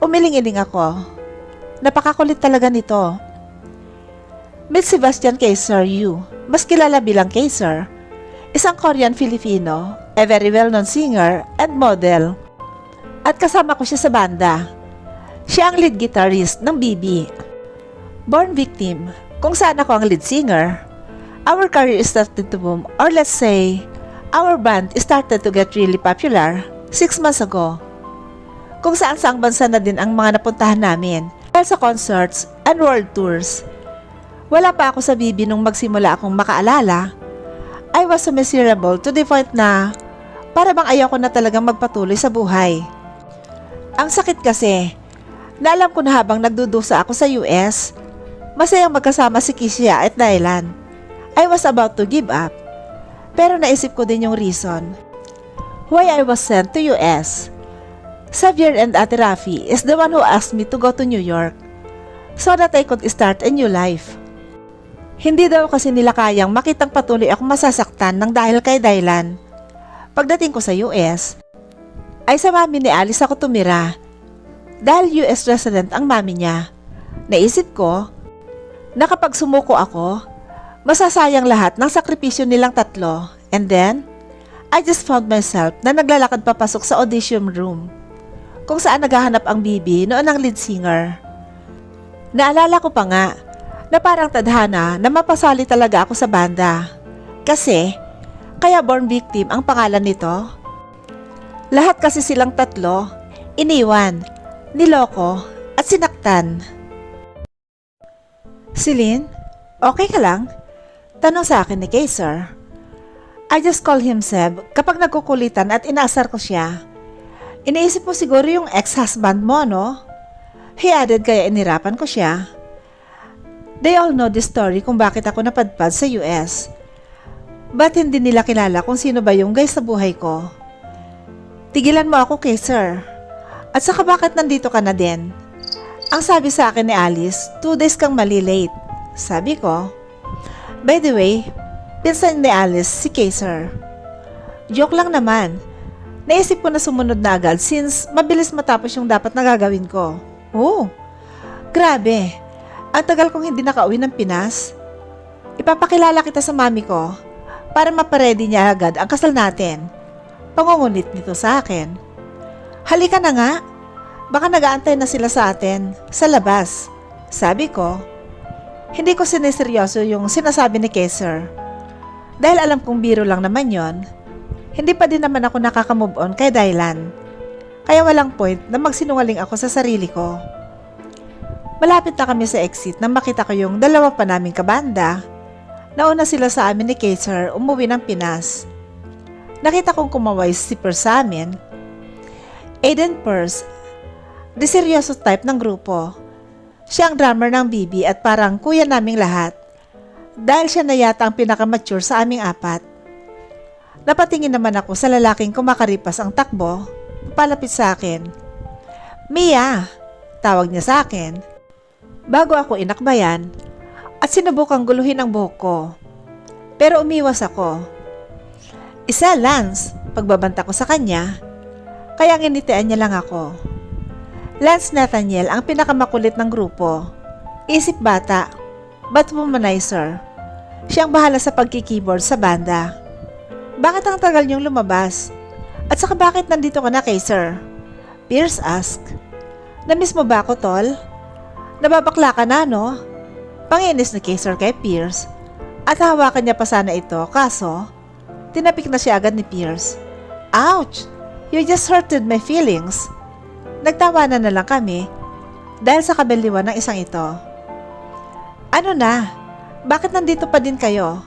Umiling-iling ako. Napakakulit talaga nito. Meet Sebastian Kaiser Yu, mas kilala bilang Kaiser. Isang Korean-Filipino, a very well-known singer and model. At kasama ko siya sa banda. Siya ang lead guitarist ng BB. Born Victim, kung saan ako ang lead singer. Our career started to boom, or let's say, our band started to get really popular 6 months ago. Kung saan saang bansa na din ang mga napuntahan namin dahil sa concerts and world tours. Wala pa ako sa BB nung magsimula akong makaalala. I was so miserable to the point na para bang ayaw ko na talagang magpatuloy sa buhay. Ang sakit kasi, na alam ko na habang nagdudusa ako sa US, masayang magkasama si Kisha at Dylan. I was about to give up. Pero naisip ko din yung reason why I was sent to US. Xavier and Ate Rafi is the one who asked me to go to New York so that I could start a new life. Hindi daw kasi nila kayang makitang patuloy akong masasaktan ng dahil kay Dylan. Pagdating ko sa US, ay sa mami ni Alice ako tumira dahil US resident ang mami niya. Naisip ko na kapag sumuko ako, masasayang lahat ng sakripisyo nilang tatlo. And then, I just found myself na naglalakad papasok sa audition room kung saan naghahanap ang BB noon ang lead singer. Naalala ko pa nga na parang tadhana na mapasali talaga ako sa banda. Kasi, kaya Born Victim ang pangalan nito Lahat kasi silang tatlo, iniwan, niloko, at sinaktan. Celine, okay ka lang? Tanong sa akin ni Kaiser. I just call him Seb kapag nagkukulitan at inaasar ko siya. Iniisip mo siguro yung ex-husband mo, no? He added kaya inirapan ko siya. They all know the story kung bakit ako napadpad sa US. Ba't hindi nila kilala kung sino ba yung guy sa buhay ko? Tigilan mo ako, Kaiser. At saka bakit nandito ka na din? Ang sabi sa akin ni Alice, 2 days kang mali late. Sabi ko, by the way, pinsan ni Alice si Kaiser. Joke lang naman. Naisip ko na sumunod na agad since mabilis matapos yung dapat na gagawin ko. Oh, grabe. Ang tagal kong hindi nakauwi ng Pinas. Ipapakilala kita sa mami ko para maparedy niya agad ang kasal natin. Pangungunit nito sa akin. Halika na nga. Baka nag-aantay na sila sa atin sa labas. Sabi ko, hindi ko siniseryoso yung sinasabi ni Kaiser. Dahil alam kong biro lang naman yon, hindi pa din naman ako nakaka-move on kay Dylan. Kaya walang point na magsinungaling ako sa sarili ko. Malapit na kami sa exit nang makita ko yung dalawa pa naming kabanda. Nauna sila sa amin ni Kaiser umuwi ng Pinas. Nakita kong kumaway si Pierce sa amin. Aiden Pierce, the seryoso type ng grupo. Siya ang drummer ng BB at parang kuya naming lahat. Dahil siya na yata ang pinakamature sa aming apat. Napatingin naman ako sa lalaking kumakaripas ang takbo, palapit sa akin. Mia, tawag niya sa akin. Bago ako inakbayan at sinubukang guluhin ang buhok ko. Pero umiwas ako. Isa, Lance, pagbabanta ko sa kanya, kaya nginitian niya lang ako. Lance Nathaniel ang pinakamakulit ng grupo. Isip bata, but womanizer. Siyang bahala sa pagkikeyboard sa banda. Bakit ang tagal niyong lumabas? At saka bakit nandito ka na, Kaiser? Pierce asked. Namiss mo ba ako, tol? Nababakla ka na, no? Panginis ni Kaiser kay Pierce. At hawakan niya pa sana ito, kaso tinapik na siya agad ni Pierce. Ouch! You just hurted my feelings. Nagtawanan na lang kami dahil sa kabaliwan ng isang ito. Ano na? Bakit nandito pa din kayo?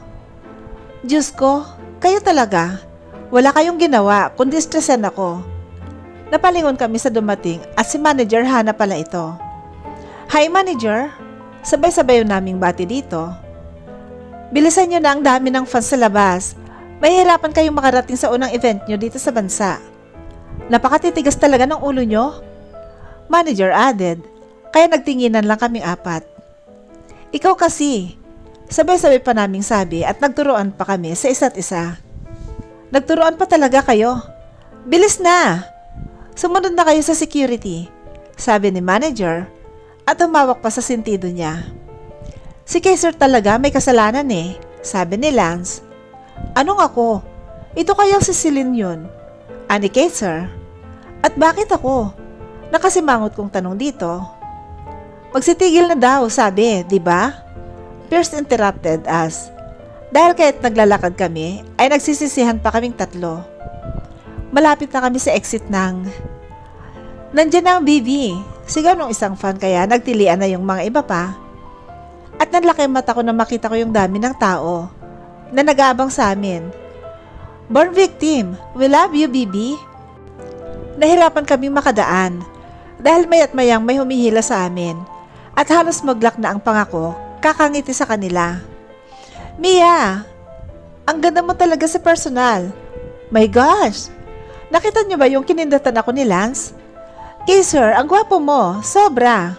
Diyos ko, kayo talaga. Wala kayong ginawa kundi stressan ako. Napalingon kami sa dumating at si Manager Hana pala ito. Hi Manager, sabay-sabay yung naming bati dito. Bilisan nyo na, ang dami ng fans sa labas. Mahihirapan kayong makarating sa unang event nyo dito sa bansa. Napakatitigas talaga ng ulo nyo. Manager added, kaya nagtinginan lang kaming apat. Ikaw kasi, sabay-sabay pa naming sabi at nagturuan pa kami sa isa't isa. Nagturuan pa talaga kayo. Bilis na! Sumunod na kayo sa security, sabi ni manager at humawak pa sa sentido niya. Si Kaiser talaga may kasalanan eh, sabi ni Lance. Anong ako? Ito kayang si Celine yun. Ani Kaiser. At bakit ako? Nakasimangot kong tanong dito. Magsitigil na daw, sabi, di ba? Pierce interrupted us. Dahil kahit naglalakad kami, ay nagsisisihan pa kaming tatlo. Malapit na kami sa exit ng... Nandiyan na ang BB. Sigaw nung isang fan kaya nagtilian na yung mga iba pa. At nanlaki mata ko na makita ko yung dami ng tao na nag-aabang sa amin. Born victim, we love you, BB. Nahirapan kaming makadaan dahil mayat mayang may humihila sa amin at halos maglak na ang pangako kakangiti sa kanila. Mia, ang ganda mo talaga sa personal. My gosh, nakita niyo ba yung kinindatan ako ni Lance? Kaiser, ang gwapo mo, sobra.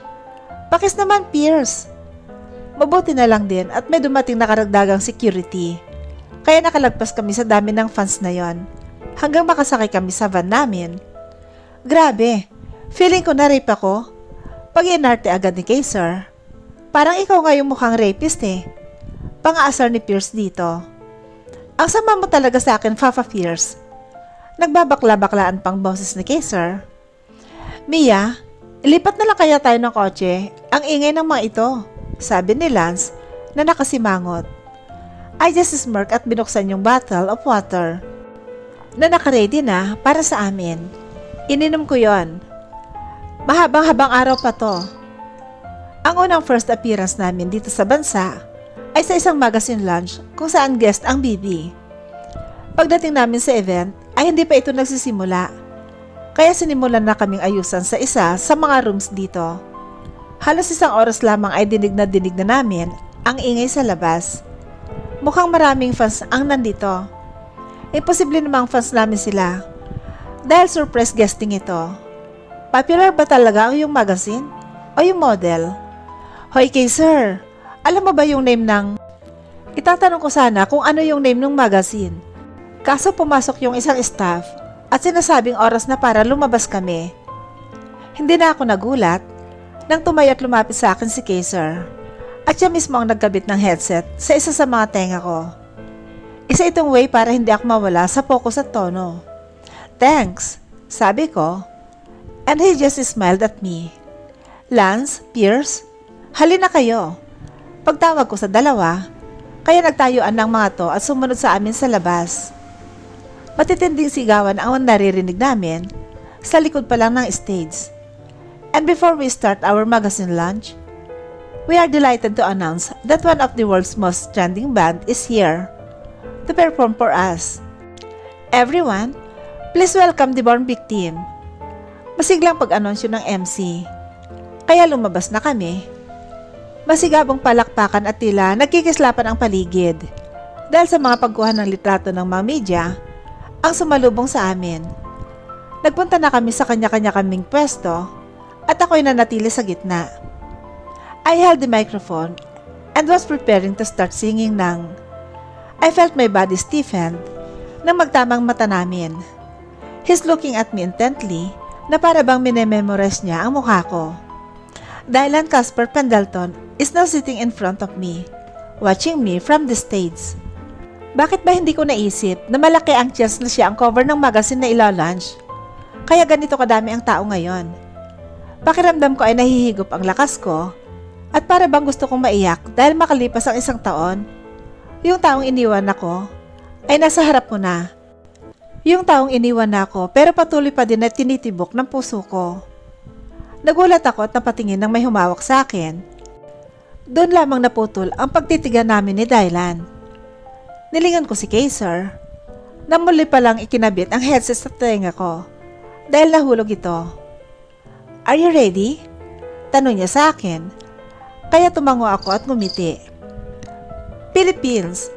Pakis naman, Pierce. Mabuti na lang din at may dumating na karagdagang security. Kaya nakalagpas kami sa dami ng fans na yon hanggang makasakay kami sa van namin. Grabe, feeling ko na-rape ako. Pag-inarte agad ni Kaiser. Parang ikaw nga yung mukhang rapist eh. Pang-aasar ni Pierce dito. Ang sama mo talaga sa akin, Papa Pierce. Nagbabakla-baklaan pang boses ni Kaiser. Mia, ilipat na lang kaya tayo ng kotse. Ang ingay ng mga ito, sabi ni Lance na nakasimangot. I just smirk at binuksan yung bottle of water. na nakaready na para sa amin. Ininom ko yon. Mahabang-habang araw pa to. Ang unang first appearance namin dito sa bansa ay sa isang magazine lunch kung saan guest ang Bibi. Pagdating namin sa event ay hindi pa ito nagsisimula. Kaya sinimulan na kaming ayusan sa isa sa mga rooms dito. Halos isang oras lamang ay dinig na namin ang ingay sa labas. Mukhang maraming fans ang nandito. Imposible namang fans namin sila. Dahil surprise guesting ito. Popular ba talaga yung magazine? O yung model? Hoy kay sir, alam mo ba yung name ng... Itatanong ko sana kung ano yung name ng magazine. Kaso pumasok yung isang staff at sinasabing oras na para lumabas kami. Hindi na ako nagulat nang tumayo at lumapit sa akin si Kaiser. At siya mismo ang nagkabit ng headset sa isa sa mga tenga ko. Isa itong way para hindi ako mawala sa focus at tono. Thanks, sabi ko. And he just smiled at me. Lance, Pierce, halina kayo. Pagtawag ko sa dalawa, kaya nagtayuan ng mga to at sumunod sa amin sa labas. Matitinding sigawan ang naririnig namin sa likod pa lang ng stage. And before we start our magazine lunch, we are delighted to announce that one of the world's most trending band is here to perform for us. Everyone, please welcome the Born Big Team. Masiglang pag-anunsyo ng MC. Kaya lumabas na kami. Masigabong palakpakan at tila nagkikislapan ang paligid dahil sa mga pagkuha ng litrato ng mga media ang sumalubong sa amin. Nagpunta na kami sa kanya-kanya kaming pwesto at ako'y nanatili sa gitna. I held the microphone and was preparing to start singing ng I felt my body stiffen nang magtamang mata namin. He's looking at me intently na para bang minememorize niya ang mukha ko. Dylan Casper Pendleton is now sitting in front of me, watching me from the stage. Bakit ba hindi ko naisip na malaki ang chance na siya ang cover ng magazine na ilo-launch? Kaya ganito kadami ang tao ngayon. Pakiramdam ko ay nahihigop ang lakas ko at para bang gusto kong maiyak dahil makalipas ang isang taon. Yung taong iniwan ako ay nasa harap ko na. Yung taong iniwan na ako pero patuloy pa din na tinitibok ng puso ko. Nagulat ako at napatingin ng may humawak sa akin. Doon lamang naputol ang pagtitigan namin ni Dylan. Nilingan ko si Kaiser. Na muli pa lang ikinabit ang headset sa tenga ko dahil nahulog ito. Are you ready? Tanong niya sa akin. Kaya tumango ako at ngumiti. Philippines,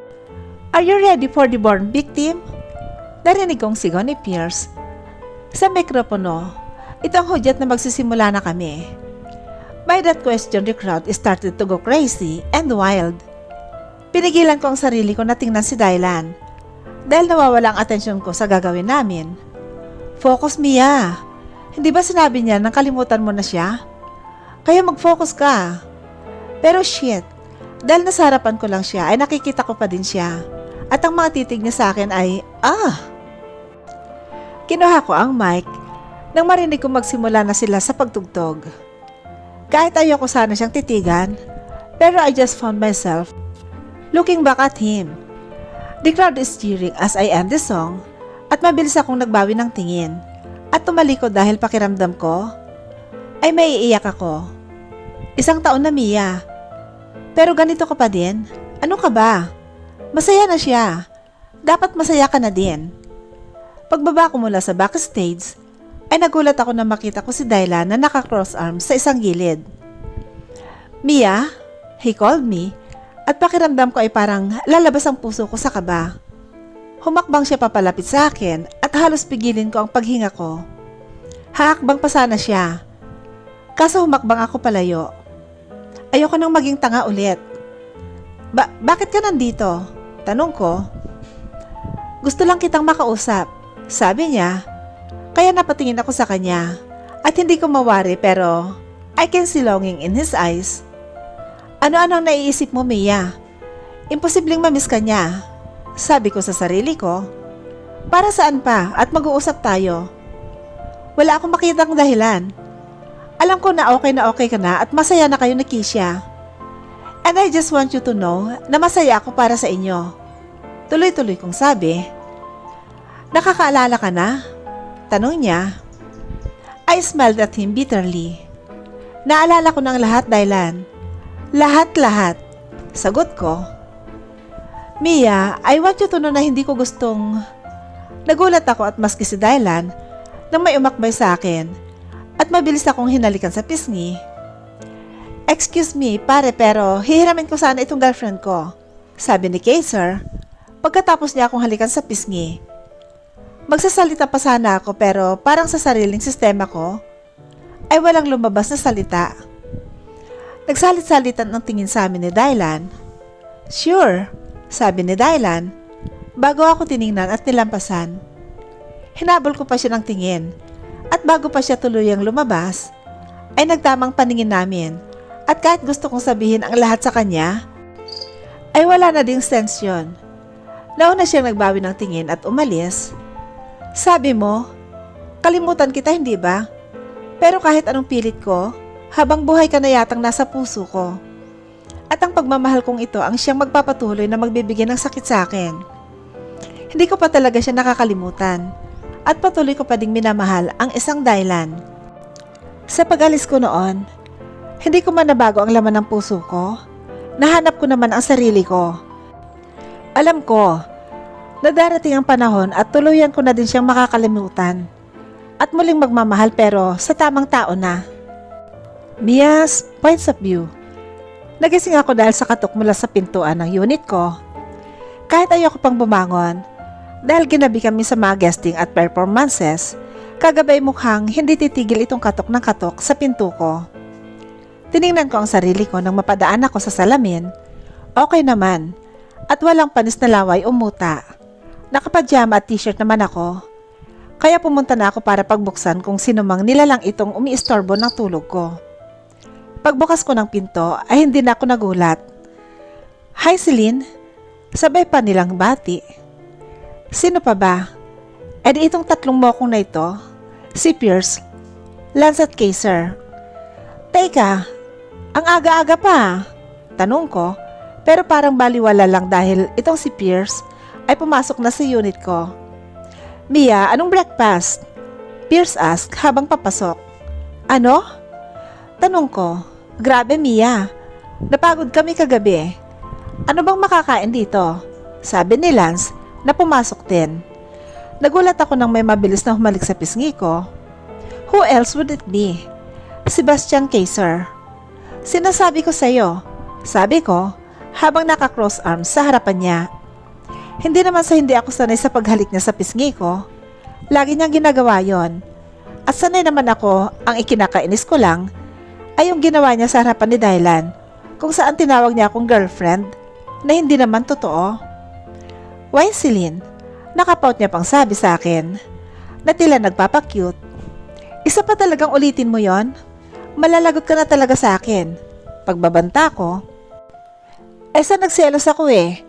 are you ready for the Born Big Team? Narinig kong sigaw ni Pierce. Sa mikropono, ito ang hudyat na magsisimula na kami. By that question, the crowd started to go crazy and wild. Pinigilan ko ang sarili ko na tingnan si Dylan dahil nawawala ang atensyon ko sa gagawin namin. Focus, Mia. Hindi ba sinabi niya nang kalimutan mo na siya? Kaya mag-focus ka. Pero shit, dahil nasa harapan ko lang siya ay nakikita ko pa din siya. At ang mga titig niya sa akin ay, Kinuha ko ang mic nang marinig ko magsimula na sila sa pagtugtog. Kahit ayoko sana siyang titigan, pero I just found myself looking back at him. The crowd is cheering as I end the song at mabilis akong nagbawi ng tingin at tumalikod dahil pakiramdam ko ay maiiyak ako. Isang taon na, Mia. Pero ganito ka pa din? Ano ka ba? Masaya na siya. Dapat masaya ka na din. Pagbaba ko mula sa backstage, ay nagulat ako na makita ko si Dylan na naka-cross arms sa isang gilid. Mia, he called me, at pakiramdam ko ay parang lalabas ang puso ko sa kaba. Humakbang siya papalapit sa akin at halos pigilin ko ang paghinga ko. Haakbang pa sana siya. Kaso humakbang ako palayo. Ayoko nang maging tanga ulit. Bakit ka nandito? Tanong ko. Gusto lang kitang makausap, sabi niya. Kaya napatingin ako sa kanya at hindi ko mawari pero I can see longing in his eyes. Ano-ano ang naiisip mo, Mia? Imposibleng mamiss ka niya, sabi ko sa sarili ko. Para saan pa at mag-uusap tayo? Wala akong makitang dahilan. Alam ko na okay ka na at masaya na kayo ni Kisha. And I just want you to know na masaya ako para sa inyo. Tuloy-tuloy kong sabi. Nakakaalala ka na? Tanong niya. I smiled at him bitterly. Naalala ko ng lahat, Dylan. Lahat-lahat. Sagot ko. Mia, I want you to know na hindi ko gustong... Nagulat ako at maski si Dylan nang may umakbay sa akin at mabilis akong hinalikan sa pisngi. Excuse me, pare, pero hihiramin ko sana itong girlfriend ko, sabi ni Kaiser pagkatapos niya akong halikan sa pisngi. Magsasalita pa sana ako pero parang sa sariling sistema ko ay walang lumabas na salita. Nagsalit-salitan ng tingin sa amin ni Dylan. Sure, sabi ni Dylan bago ako tiningnan at nilampasan. Hinabol ko pa siya ng tingin at bago pa siya tuluyang lumabas ay nagtamang paningin namin at kahit gusto kong sabihin ang lahat sa kanya ay wala na ding sense yun. Nauna siyang nagbawi ng tingin at umalis. Sabi mo, kalimutan kita hindi ba? Pero kahit anong pilit ko, habang buhay ka na yatang nasa puso ko. At ang pagmamahal kong ito ang siyang magpapatuloy na magbibigay ng sakit sa akin. Hindi ko pa talaga siya nakakalimutan at patuloy ko pa ding minamahal ang isang Dylan. Sa pag-alis ko noon, hindi ko man nabago ang laman ng puso ko. Nahanap ko naman ang sarili ko. Alam ko, na darating ang panahon at tuluyan ko na din siyang makakalimutan at muling magmamahal pero sa tamang tao na. Mia's points of view. Nagising ako dahil sa katok mula sa pintuan ng unit ko. Kahit ayoko pang bumangon, dahil ginabi kami sa mga guesting at performances, kagabay mukhang hindi titigil itong katok ng katok sa pinto ko. Tiningnan ko ang sarili ko nang mapadaan ako sa salamin. Okay naman, at walang panis na laway o muta. Nakapajama at t-shirt naman ako. Kaya pumunta na ako para pagbuksan kung sino mang nilalang itong umiistorbo ng tulog ko. Pagbukas ko ng pinto ay hindi na ako nagulat. Hi Celine, sabay pa nilang bati. Sino pa ba? E di itong tatlong mokong na ito, si Pierce, Lance at Kaiser. Teka, ang aga-aga pa, tanong ko, pero parang baliwala lang dahil itong si Pierce ay pumasok na sa unit ko. Mia, anong breakfast? Pierce asked habang papasok. Ano? Tanong ko. Grabe Mia, napagod kami kagabi. Ano bang makakain dito? Sabi ni Lance na pumasok din. Nagulat ako nang may mabilis na humalik sa pisngi ko. Who else would it be? Sebastian Kaiser. Sinasabi ko sa'yo, sabi ko habang naka-cross arms sa harapan niya. Hindi naman sa hindi ako sanay sa paghalik niya sa pisngi ko. Lagi niyang ginagawa yon. At sanay naman ako, ang ikinakainis ko lang ay yung ginawa niya sa harapan ni Dylan kung saan tinawag niya akong girlfriend na hindi naman totoo. Why Celine? Nakapout niya pang sabi sa akin na tila nagpapakyut. Isa pa talagang ulitin mo yon? Malalagot ka na talaga sa akin. Pagbabanta ko. Sa nagselos ako eh.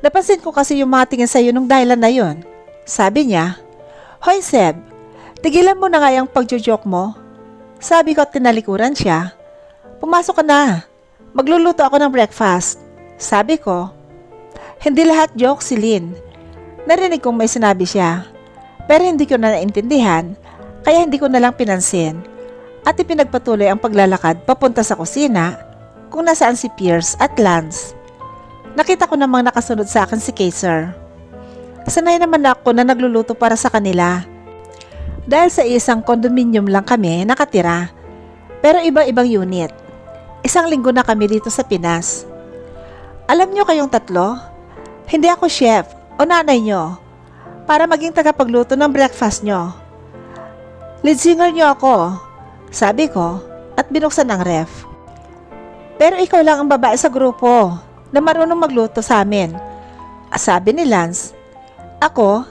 Napansin ko kasi yung mga tingin sa'yo nung Dylan na yun. Sabi niya, Hoy Seb, tigilan mo na nga yung pagjo-joke mo. Sabi ko at tinalikuran siya. Pumasok ka na. Magluluto ako ng breakfast. Sabi ko, hindi lahat joke Celine. Narinig kong may sinabi siya. Pero hindi ko na naintindihan, kaya hindi ko na lang pinansin. At ipinagpatuloy ang paglalakad papunta sa kusina kung nasaan si Pierce at Lance. Nakita ko namang nakasunod sa akin si Kaiser. Sanay naman ako na nagluluto para sa kanila. Dahil sa isang condominium lang kami nakatira. Pero iba-ibang unit. Isang linggo na kami dito sa Pinas. Alam nyo kayong tatlo? Hindi ako chef o nanay nyo para maging tagapagluto ng breakfast nyo. Lead singer nyo ako, sabi ko at binuksan ang ref. Pero ikaw lang ang babae sa grupo na marunong magluto sa amin. Sabi ni Lance. Ako?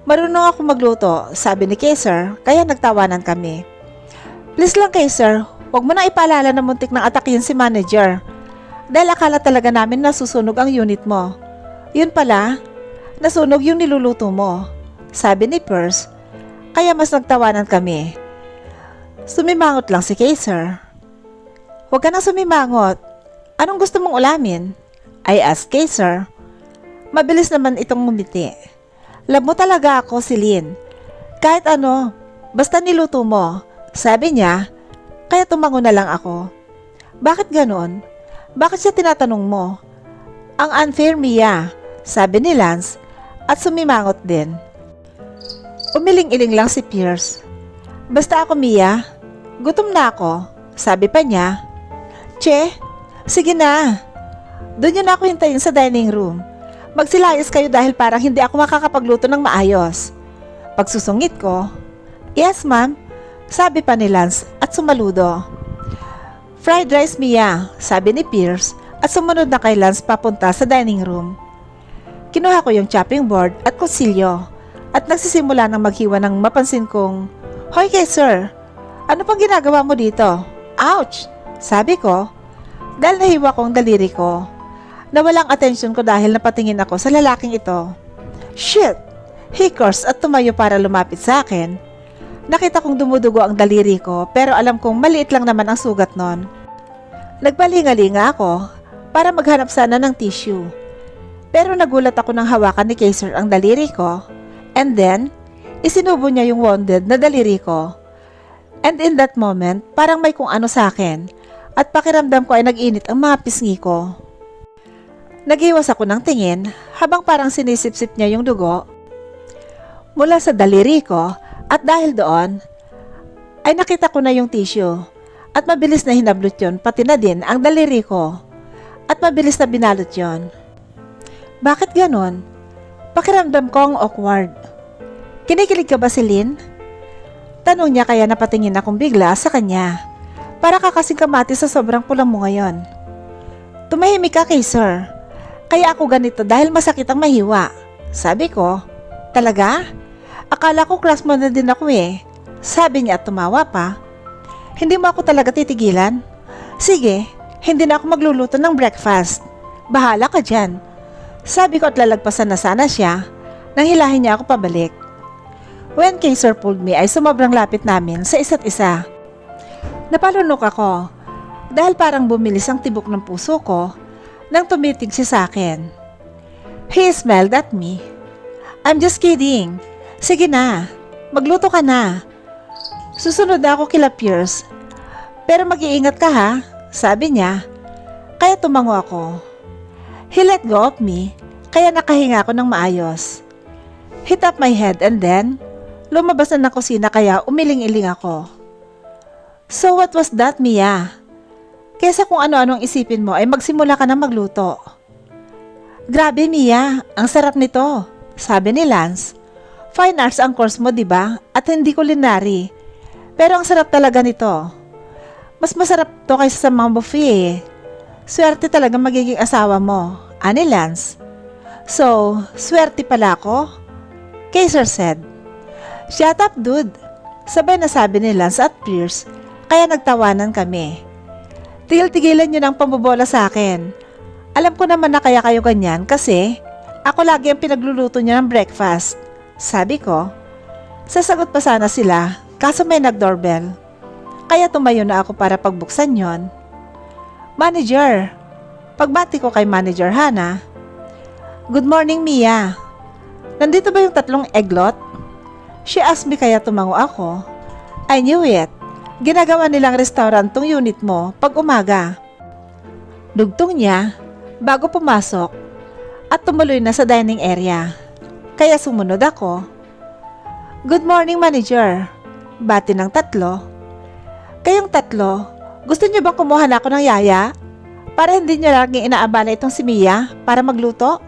Marunong ako magluto, sabi ni Kaiser, kaya nagtawanan kami. Please lang Kaiser, huwag mo na ipaalala na muntik ng atakihin si manager. Dahil akala talaga namin nasusunog ang unit mo. Yun pala, nasunog yung niluluto mo, sabi ni Pierce, kaya mas nagtawanan kami. Sumimangot lang si Kaiser. Huwag ka nang sumimangot. Anong gusto mong ulamin? I asked Kaiser. Mabilis naman itong ngumiti. Love mo talaga ako, Celine. Kahit ano, basta niluto mo. Sabi niya, kaya tumango na lang ako. Bakit ganon? Bakit siya tinatanong mo? Ang unfair, Mia, sabi ni Lance at sumimangot din. Umiling-iling lang si Pierce. Basta ako, Mia, gutom na ako, sabi pa niya. Che, sige na. Doon niyo na ako hintayin sa dining room. Magsilayas kayo dahil parang hindi ako makakapagluto ng maayos. Pagsusungit ko, yes ma'am, sabi pa ni Lance at sumaludo. Fried rice, Mia, sabi ni Pierce at sumunod na kay Lance papunta sa dining room. Kinuha ko yung chopping board at kutsilyo at nagsisimula ng maghiwa ng mapansin kong, Hoy kay sir, ano pang ginagawa mo dito? Ouch! Sabi ko, dahil nahiwa ko ang daliri ko. Nawalang atensyon ko dahil napatingin ako sa lalaking ito. Shit! He cursed at tumayo para lumapit sa akin. Nakita kong dumudugo ang daliri ko pero alam kong maliit lang naman ang sugat nun. Nagbalinga-linga ako para maghanap sana ng tissue. Pero nagulat ako nang hawakan ni Kaiser ang daliri ko and then, isinubo niya yung wounded na daliri ko. And in that moment, parang may kung ano sa akin at pakiramdam ko ay nag-init ang mga pisngi ko. Nag-iwas ako ng tingin habang parang sinisip-sip niya yung dugo mula sa daliri ko at dahil doon ay nakita ko na yung tissue at mabilis na hinablot yun pati na din ang daliri ko at mabilis na binalot yun. Bakit ganon? Pakiramdam ko ang awkward. Kinikilig ka ba, Celine? Tanong niya kaya napatingin akong bigla sa kanya. Para ka kasing kamati sa sobrang pula mo ngayon. Tumahimik ka kay sir. Kaya ako ganito dahil masakit ang mahiwa. Sabi ko, talaga? Akala ko crush mo na din ako eh. Sabi niya at tumawa pa. Hindi mo ako talaga titigilan? Sige, hindi na ako magluluto ng breakfast. Bahala ka dyan. Sabi ko at lalagpasan na sana siya nang hilahin niya ako pabalik. When Kaiser pulled me ay sumobrang lapit namin sa isa't isa. Napalunok ako dahil parang bumilis ang tibok ng puso ko nang tumitig siya sa akin. He smiled at me. I'm just kidding. Sige na, magluto ka na. Susunod na ako kila Pierce. Pero mag-iingat ka ha, sabi niya. Kaya tumango ako. He let go of me, kaya nakahinga ako ng maayos. He tapped my head and then, lumabas na ng kusina kaya umiling-iling ako. So what was that, Mia? Kesa kung ano-anong isipin mo ay magsimula ka na magluto. Grabe, Mia, ang sarap nito, sabi ni Lance. Fine arts ang course mo, diba? At hindi culinary. Pero ang sarap talaga nito. Mas masarap to kaysa sa mga buffet eh. Swerte talaga magiging asawa mo, ani Lance. So, swerte pala ako? Kaiser said. Shut up, dude. Sabay na sabi ni Lance at Pierce, kaya nagtawanan kami. Tigil-tigilan nyo ng pambobola sa akin. Alam ko naman na kaya kayo ganyan kasi ako lagi ang pinagluluto niya ng breakfast. Sabi ko, sasagot pa sana sila kaso may nag-doorbell. Kaya tumayo na ako para pagbuksan yon. Manager, pagbati ko kay Manager Hana. Good morning, Mia. Nandito ba yung 3 eglot? She asked me kaya tumango ako. I knew it. Ginagawa nilang restaurant tong unit mo pag umaga. Dugtong niya bago pumasok at tumuloy na sa dining area. Kaya sumunod ako. Good morning, Manager. Bati ng 3. Kayong 3, gusto niyo bang kumuha na ako ng yaya? Para hindi niyo laging inaabala itong si Mia para magluto?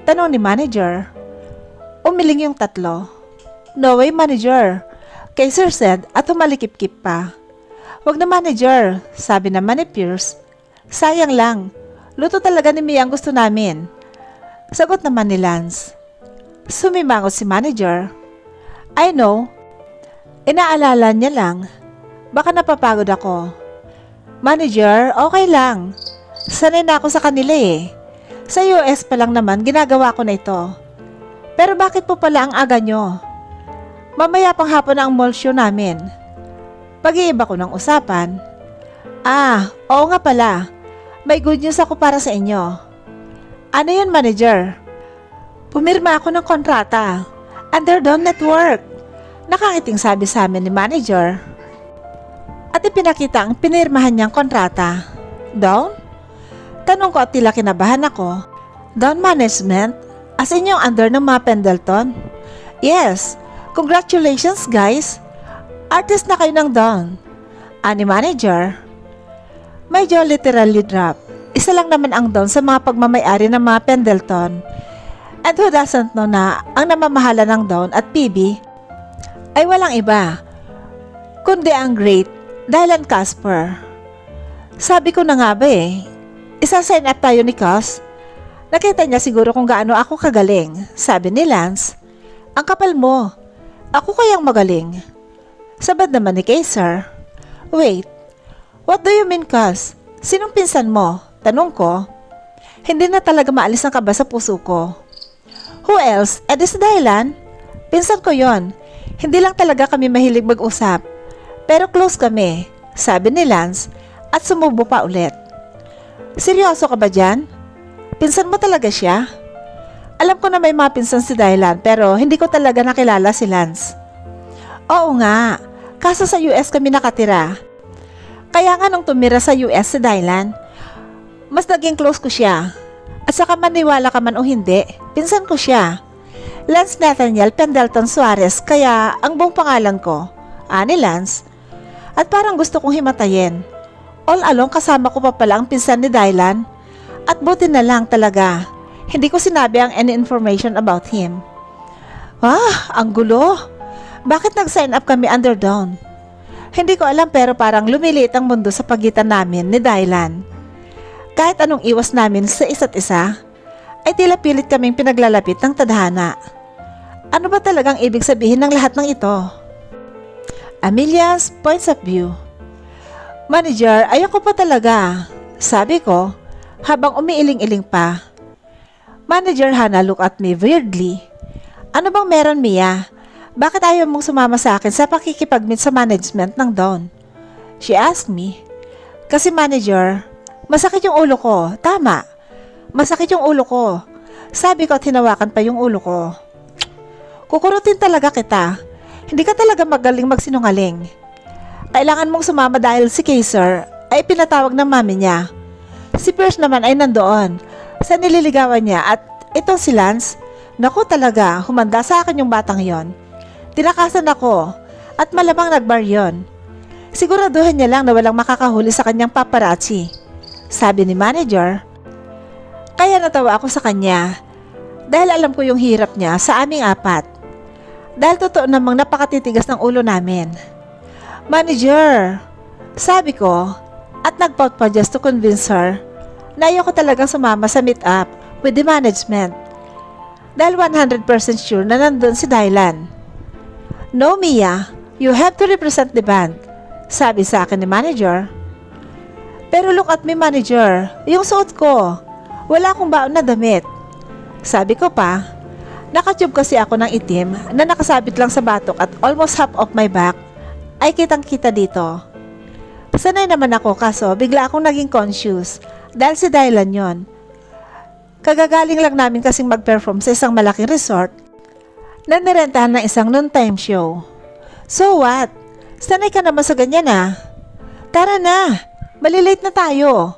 Tanong ni Manager. Umiling yung 3. No way, Manager. Kaiser said at humalikip-kip pa. Wag na, Manager, sabi naman ni Pierce. Sayang lang. Luto talaga ni Mia ang gusto namin. Sagot naman ni Lance. Sumimangot si Manager. I know. Inaalala niya lang. Baka napapagod ako. Manager, okay lang. Sanay na ako sa kanila eh. Sa US pa lang naman ginagawa ko na ito. Pero bakit po pala ang aga nyo? Mamaya pang hapon na ang mall show namin. Pag-iiba ko ng usapan. Oo nga pala. May good news ako para sa inyo. Ano yun, Manager? Pumirma ako ng kontrata. Under Dawn Network. Nakangiting sabi sa amin ni manager. At ipinakita ang pinirmahan niyang kontrata. Dawn? Tanong ko at tila kinabahan ako. Dawn Management? As in yung under ng mga Pendleton? Yes. Congratulations guys. Artist na kayo ng Dawn. Ani manager. Medyo literally drop. Isa lang naman ang Dawn sa mga pagmamayari ng mga Pendleton. And who doesn't know na ang namamahala ng Dawn at PB ay walang iba kundi ang great Dylan Casper. Sabi ko na nga ba isa-sign up tayo ni Cos. Nakita niya siguro kung gaano ako kagaling. Sabi ni Lance, ang kapal mo. Ako kayang magaling. Sabad naman ni Kaiser. Wait, what do you mean Cos? Sinong pinsan mo? Tanong ko. Hindi na talaga maalis ang kaba sa puso ko. Who else? Si Dylan? Pinsan ko yon. Hindi lang talaga kami mahilig mag-usap. Pero close kami, sabi ni Lance at sumubo pa ulit. Seryoso ka ba dyan? Pinsan mo talaga siya? Alam ko na may mga pinsan si Dylan pero hindi ko talaga nakilala si Lance. Oo nga, kaso sa US kami nakatira. Kaya nga nung tumira sa US si Dylan, mas naging close ko siya. At saka maniwala ka man o hindi, pinsan ko siya. Lance Nathaniel Pendleton Suarez, kaya ang buong pangalan ko, ani Lance. At parang gusto kong himatayin. All along kasama ko pa pala ang pinsan ni Dylan. At buti na lang talaga, hindi ko sinabi ang any information about him. Ang gulo. Bakit nag-sign up kami under Dawn? Hindi ko alam pero parang lumiliit ang mundo sa pagitan namin ni Dylan. Kahit anong iwas namin sa isa't isa, ay tila pilit kaming pinaglalapit ng tadhana. Ano ba talagang ibig sabihin ng lahat ng ito? Amelia's points of view. Manager, ayoko pa talaga, sabi ko habang umiiling-iling pa. Manager Hannah look at me weirdly. Ano bang meron, Mia? Bakit ayaw mong sumama sa akin sa pakikipag-meet sa management ng Dawn? She asked me. Kasi manager, masakit yung ulo ko. Tama. Masakit yung ulo ko. Sabi ko at hinawakan pa yung ulo ko. Kukurutin talaga kita. Hindi ka talaga magaling magsinungaling. Kailangan mong sumama dahil si Kaiser ay pinatawag ng mami niya. Si Pierce naman ay nandoon sa nililigawan niya at itong si Lance, naku talaga, humanda sa akin yung batang yon. Tinakasan ako at malamang nagbar yon. Siguraduhin niya lang na walang makakahuli sa kanyang paparazzi, sabi ni manager. Kaya natawa ako sa kanya dahil alam ko yung hirap niya sa aming apat. Dahil totoo namang napakatitigas ng ulo namin. Manager, sabi ko at nagpout pa just to convince her na ayoko talagang sumama sa meet-up with the management dahil 100% sure na nandun si Dylan. No, Mia, you have to represent the band, sabi sa akin ni manager. Pero look at me, manager, yung suot ko, wala akong baon na damit. Sabi ko pa, nakatube kasi ako ng itim na nakasabit lang sa batok at almost half of my back ay kitang-kita dito. Sanay naman ako kaso bigla akong naging conscious dahil si Dylan yon. Kagagaling lang namin kasing mag-perform sa isang malaking resort na nirentahan ng isang noontime show. So what? Sanay ka naman sa ganyan Tara na, malilate na tayo,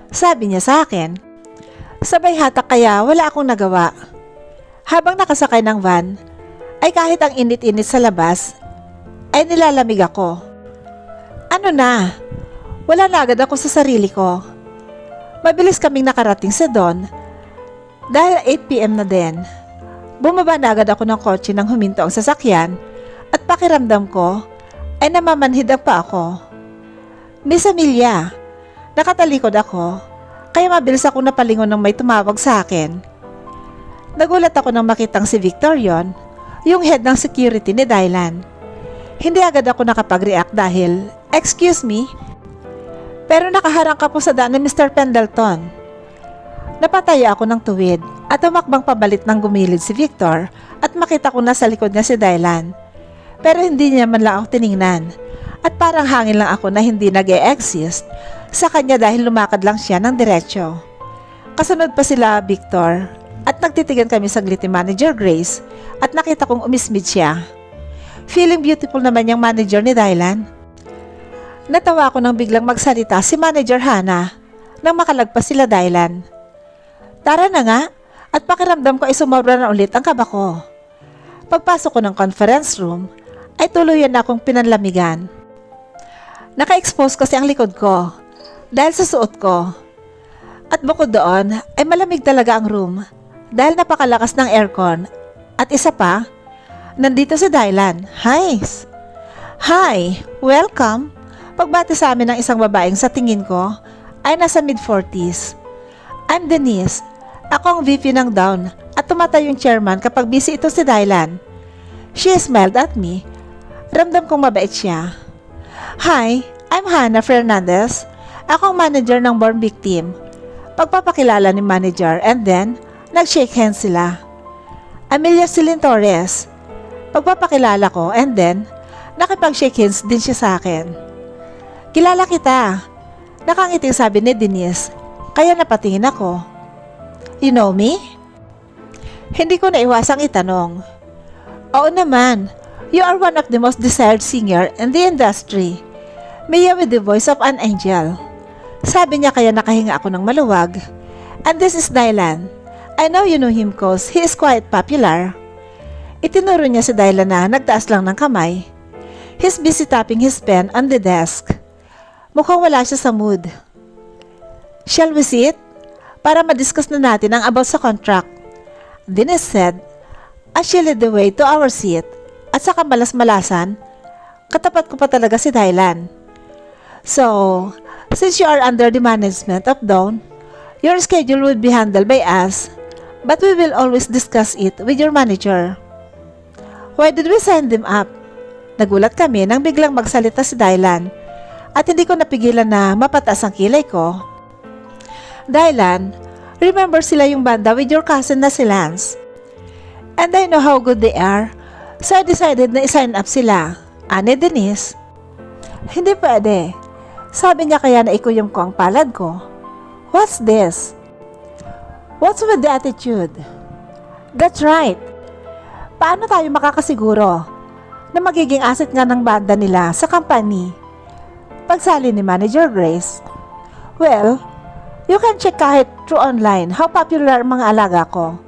sabi niya sa akin. Sabay hatak kaya wala akong nagawa. Habang nakasakay ng van, ay kahit ang init-init sa labas, ay nilalamig ako. Ano na? Wala na agad ako sa sarili ko. Mabilis kaming nakarating sa Dawn dahil 8 PM na din. Bumaba na agad ako ng kotse nang huminto ang sasakyan at pakiramdam ko ay namamanhid pa ako. Miss Amelia, nakatalikod ako kaya mabilis ako napalingon nang may tumawag sa akin. Nagulat ako nang makitang si Victor yon, yung head ng security ni Dylan. Hindi agad ako nakapag-react dahil, excuse me, pero nakaharang ka po sa daan ni Mr. Pendleton. Napataya ako ng tuwid at tumakbang pabalit ng gumilid si Victor at makita ko na sa likod niya si Dylan. Pero hindi niya man lang ako tiningnan at parang hangin lang ako na hindi nag-e-exist sa kanya dahil lumakad lang siya ng diretsyo. Kasunod pa sila Victor At nagtitigan kami saglit ni Manager Grace at nakita kong umismid siya. Feeling beautiful naman yung manager ni Dylan. Natawa ako nang biglang magsalita si Manager Hannah nang makalagpas sila Dylan. Tara na nga at pakiramdam ko ay sumobra na ulit ang kaba ko. Pagpasok ko ng conference room ay tuluyan na akong pinanlamigan. Naka-expose kasi ang likod ko dahil sa suot ko. At bukod doon ay malamig talaga ang room dahil napakalakas ng aircon. At isa pa, nandito si Dylan. Hi! Welcome! Pagbati sa amin ng isang babaeng sa tingin ko ay nasa mid-40s. I'm Denise. Ako ang VP ng Down at tumatay yung chairman kapag busy ito si Dylan. She smiled at me. Ramdam kong mabait siya. Hi, I'm Hannah Fernandez. Ako ang manager ng Born Victim. Pagpapakilala ni manager and then, nag-shake hands sila. Amelia Celine Torres. Pagpapakilala ko and then, nakipag-shake hands din siya sa akin. Kilala kita. Nakangiting sabi ni Denise, kaya napatingin ako. You know me? Hindi ko naiwasang itanong. Oo naman, you are one of the most desired singer in the industry. Mia with the voice of an angel. Sabi niya kaya nakahinga ako ng maluwag. And this is Dylan. I know you know him cause he is quite popular. Itinuro niya si Dylan na nagtaas lang ng kamay. He's busy tapping his pen on the desk. Mukhang wala siya sa mood. Shall we sit? Para madiscuss na natin ang about sa contract. Denise said, as she led the way to our seat. At sa kamalas-malasan, katapat ko pa talaga si Dylan. So, since you are under the management of Dawn, your schedule will be handled by us, but we will always discuss it with your manager. Why did we sign them up? Nagulat kami nang biglang magsalita si Dylan at hindi ko napigilan na mapataas ang kilay ko. Dylan, remember sila yung banda with your cousin na si Lance. And I know how good they are, so I decided na i-sign up sila. Ane Denise? Hindi pwede. Sabi niya kaya na ikuyom ko ang palad ko. What's this? What's with the attitude? That's right. Paano tayo makakasiguro na magiging asset nga ng banda nila sa company? Pagsali ni Manager Grace. Well, you can check kahit through online how popular ang mga alaga ko.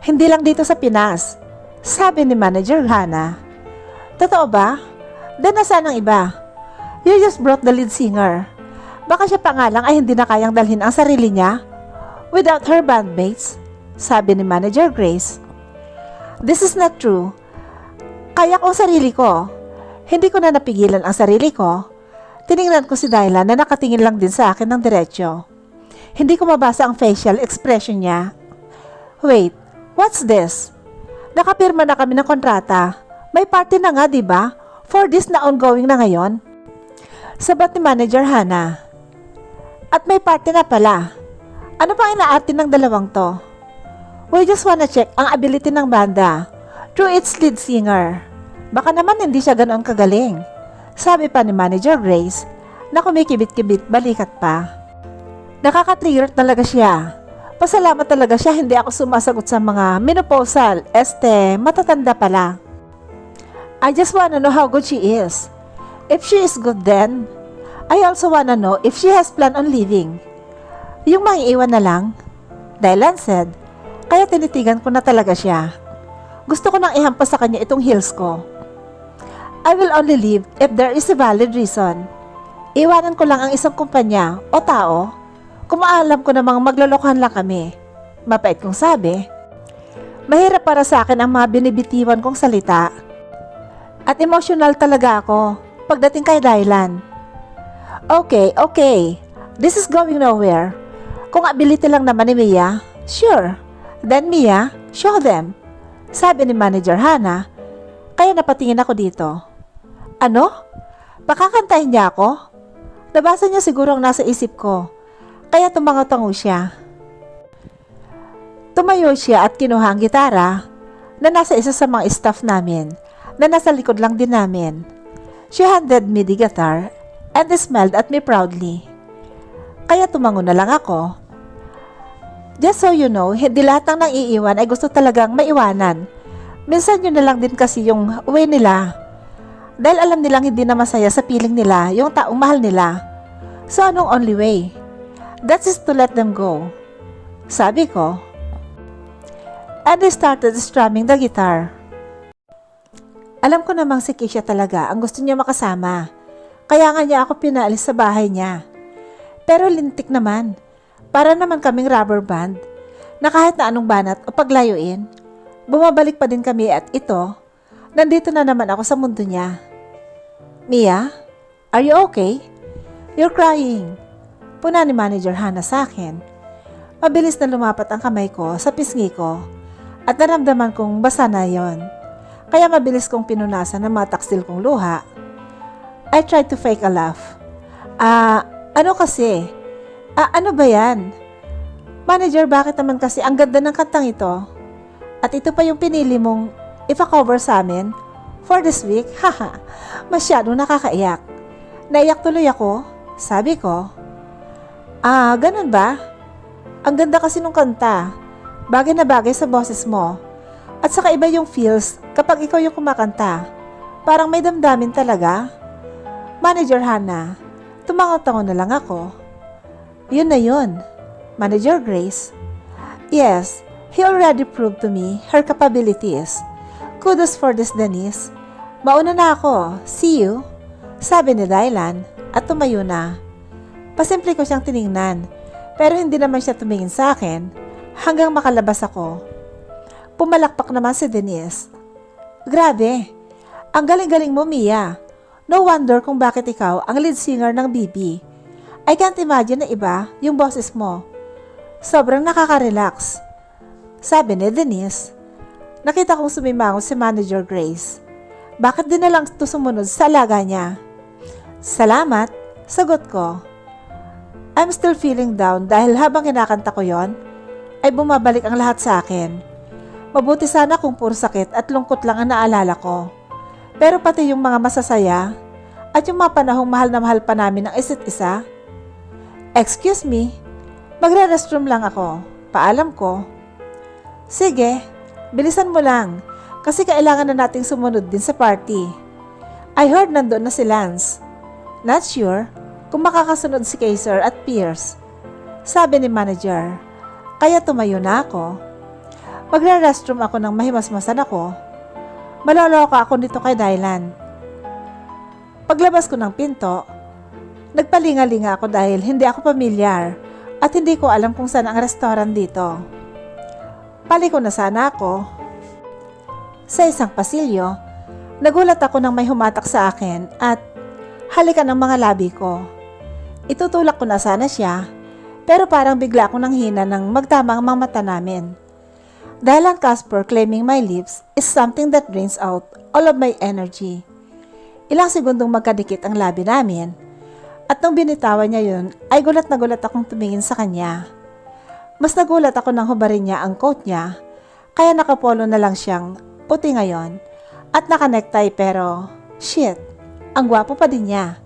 Hindi lang dito sa Pinas. Sabi ni Manager Hannah. Totoo ba? Then nasaan ang iba? You just brought the lead singer. Baka siya pa nga lang ay hindi na kayang dalhin ang sarili niya without her bandmates, sabi ni Manager Grace. This is not true. Kaya ko ang sarili ko. Hindi ko na napigilan ang sarili ko. Tiningnan ko si Dylan na nakatingin lang din sa akin ng diretsyo. Hindi ko mabasa ang facial expression niya. Wait, what's this? Nakapirma na kami ng kontrata. May party na nga, diba? For this na ongoing na ngayon. Sabat ni Manager Hannah. At may party na pala. Ano pang inaarte ng dalawang to? We just wanna check ang ability ng banda through its lead singer. Baka naman hindi siya ganoon kagaling. Sabi pa ni Manager Grace na kumikibit-kibit balikat pa. Nakaka-trigger talaga siya. Pasalamat talaga siya hindi ako sumasagot sa mga menopausal. Matatanda pala. I just wanna know how good she is. If she is good then, I also wanna know if she has plan on leaving. Yung maiiwan na lang, Dylan said, kaya tinitigan ko na talaga siya. Gusto ko nang ihampas sa kanya itong heels ko. I will only leave if there is a valid reason. Iwanan ko lang ang isang kumpanya o tao kung maalam ko namang maglolokohan lang kami. Mapait kong sabi. Mahirap para sa akin ang mga binibitiwan kong salita. At emotional talaga ako pagdating kay Dylan. Okay. This is going nowhere. Kung ability lang naman ni Mia, sure. Then Mia, show them. Sabi ni Manager Hannah, kaya napatingin ako dito. Ano? Pakakantahin niya ako? Nabasa niya siguro ang nasa isip ko, kaya tumango-tango siya. Tumayo siya at kinuha ang gitara na nasa isa sa mga staff namin na nasa likod lang din namin. She handed me the guitar and smiled at me proudly. Kaya tumango na lang ako. Just so you know, hindi lahat ng nang-iiwan ay gusto talagang maiwanan. Minsan yun na lang din kasi yung way nila. Dahil alam nilang hindi na masaya sa piling nila yung taong mahal nila. So anong only way? That is to let them go. Sabi ko. And I started strumming the guitar. Alam ko namang si Keisha talaga ang gusto niya makasama. Kaya nga niya ako pinaalis sa bahay niya. Pero lintik naman. Para naman kaming rubber band na kahit na anong banat o paglayuin, bumabalik pa din kami at ito, nandito na naman ako sa mundo niya. Mia, are you okay? You're crying. Puna ni Manager Hannah sa akin. Mabilis na lumapat ang kamay ko sa pisngi ko at naramdaman kong basa na yon. Kaya mabilis kong pinunasan ng mga taksil kong luha. I tried to fake a laugh. Ano kasi? Ano ba yan? Manager, bakit naman kasi ang ganda ng kantang ito? At ito pa yung pinili mong ipa-cover sa amin for this week? Haha, masyado nakakaiyak. Naiyak tuloy ako, sabi ko. Ganun ba? Ang ganda kasi nung kanta. Bagay na bagay sa boses mo. At saka iba yung feels kapag ikaw yung kumakanta. Parang may damdamin talaga. Manager Hannah, tumango-tango na lang ako. Yun na yun. Manager Grace. Yes, he already proved to me her capabilities. Kudos for this, Denise. Mauna na ako. See you. Sabi ni Dylan at tumayo na. Pasimple ko siyang tiningnan pero hindi naman siya tumingin sa akin hanggang makalabas ako. Pumalakpak naman si Denise. Grabe, ang galing-galing mo, Mia. No wonder kung bakit ikaw ang lead singer ng BB. I can't imagine na iba yung boses mo. Sobrang nakaka-relax. Sabi ni Denise. Nakita kong sumimangot si Manager Grace. Bakit din na lang ito sumunod sa alaga niya? Salamat, sagot ko. I'm still feeling down dahil habang kinakanta ko yon, ay bumabalik ang lahat sa akin. Mabuti sana kung puro sakit at lungkot lang ang naalala ko. Pero pati yung mga masasaya at yung mga panahong mahal na mahal pa namin ng isa't isa. Excuse me, magre-restroom lang ako. Paalam ko. Sige, bilisan mo lang kasi kailangan na nating sumunod din sa party. I heard nandoon na si Lance. Not sure kung makakasunod si Kaiser at Pierce. Sabi ni Manager. Kaya tumayo na ako. Magre-restroom ako nang mahimasmasan ako. Maloloka ako dito kay Dylan. Paglabas ko ng pinto, nagpalinga-linga ako dahil hindi ako pamilyar at hindi ko alam kung saan ang restaurant dito. Paliko na sana ako. Sa isang pasilyo, nagulat ako nang may humatak sa akin at halikan ang mga labi ko. Itutulak ko na sana siya, pero parang bigla akong nanghina nang magtama ang mga mata namin. Dahil ang Casper claiming my lips is something that drains out all of my energy. Ilang segundong magkadikit ang labi namin at nung binitawan niya yun ay gulat na gulat akong tumingin sa kanya. Mas nagulat ako nang hubarin niya ang coat niya kaya nakapolo na lang siyang puti ngayon at naka-necktie pero shit, ang gwapo pa din niya.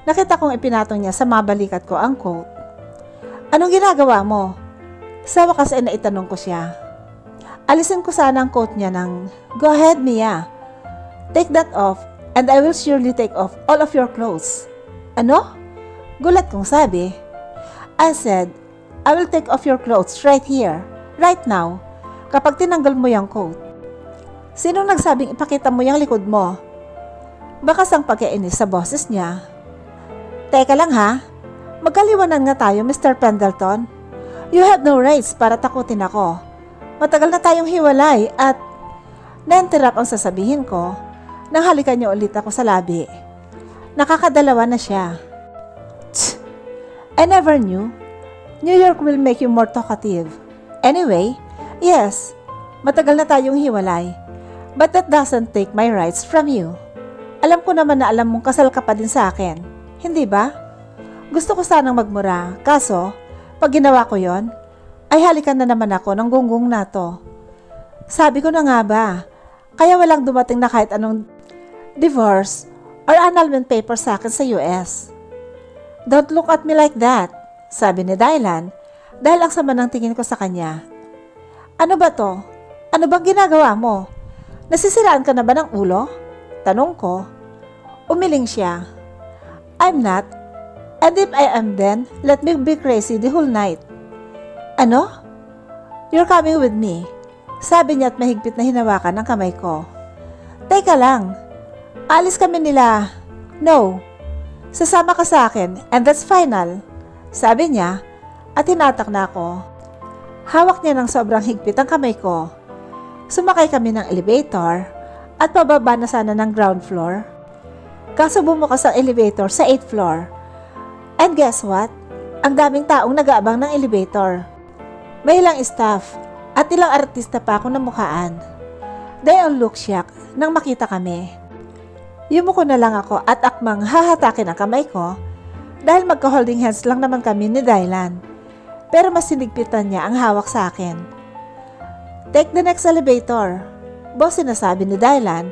Nakita kong ipinatong niya sa mabalikat ko ang coat. Anong ginagawa mo? Sa wakas ay naitanong ko siya. Alisin ko sana ang coat niya ng, Go ahead, Mia. Take that off and I will surely take off all of your clothes. Ano? Gulat kong sabi. I said, I will take off your clothes right here, right now, kapag tinanggal mo yung coat. Sinong nagsabing ipakita mo yung likod mo? Bakas ang pagkainis sa boses niya. Teka lang ha, magkaliwanan nga tayo, Mr. Pendleton. You have no rights para takutin ako. Matagal na tayong hiwalay at na-interrupt ang sasabihin ko nang halikan niya ulit ako sa labi. Nakakadalawa na siya. Tch! I never knew. New York will make you more talkative. Anyway, yes, matagal na tayong hiwalay. But that doesn't take my rights from you. Alam ko naman na alam mong kasal ka pa din sa akin. Hindi ba? Gusto ko sanang magmura, kaso pag ginawa ko yon, ay halikan na naman ako ng gunggong na to. Sabi ko na nga ba, kaya walang dumating na kahit anong divorce or annulment paper sa akin sa US. Don't look at me like that, sabi ni Dylan dahil ang sama ng tingin ko sa kanya. Ano ba to? Ano bang ginagawa mo? Nasisiraan ka na ba ng ulo? Tanong ko. Umiling siya. I'm not. And if I am then, let me be crazy the whole night. Ano? You're coming with me. Sabi niya at mahigpit na hinawakan ang kamay ko. Teka lang. Alis kami nila. No. Sasama ka sa akin and that's final. Sabi niya at hinatak na ako. Hawak niya ng sobrang higpit ang kamay ko. Sumakay kami ng elevator at pababa na sana ng ground floor. Kaso bumukas ang elevator sa 8th floor. And guess what? Ang daming taong nag-aabang ng elevator. May ilang staff at ilang artista pa akong namukhaan. They all look shocked nang makita kami. Yumuko na lang ako at akmang hahatakin ang kamay ko dahil magka-holding hands lang naman kami ni Dylan. Pero mas sinigpitan niya ang hawak sa akin. Take the next elevator. Boss, sinasabi ni Dylan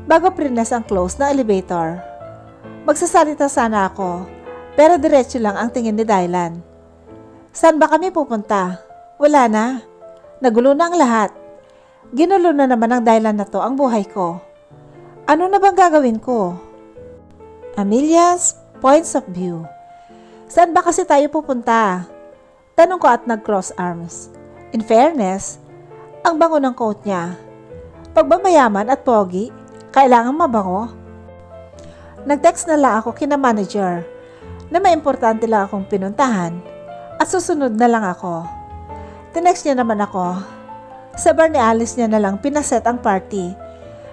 bago prines ang close ng elevator. Magsasalita sana ako pero diretso lang ang tingin ni Dylan. Saan ba kami pupunta? Wala na. Nagulo na ang lahat. Ginulo na naman ng Dylan na to ang buhay ko. Ano na bang gagawin ko? Amelia's Points of View. Saan ba kasi tayo pupunta? Tanong ko at nag-cross arms. In fairness, ang bango ng coat niya. Pag ba mayaman at pogi, kailangan mabango? Nag-text na lang ako kina manager na may importante lang akong pinuntahan at susunod na lang ako. Tinext niya naman ako. Sa bar ni Alice niya na lang pinaset ang party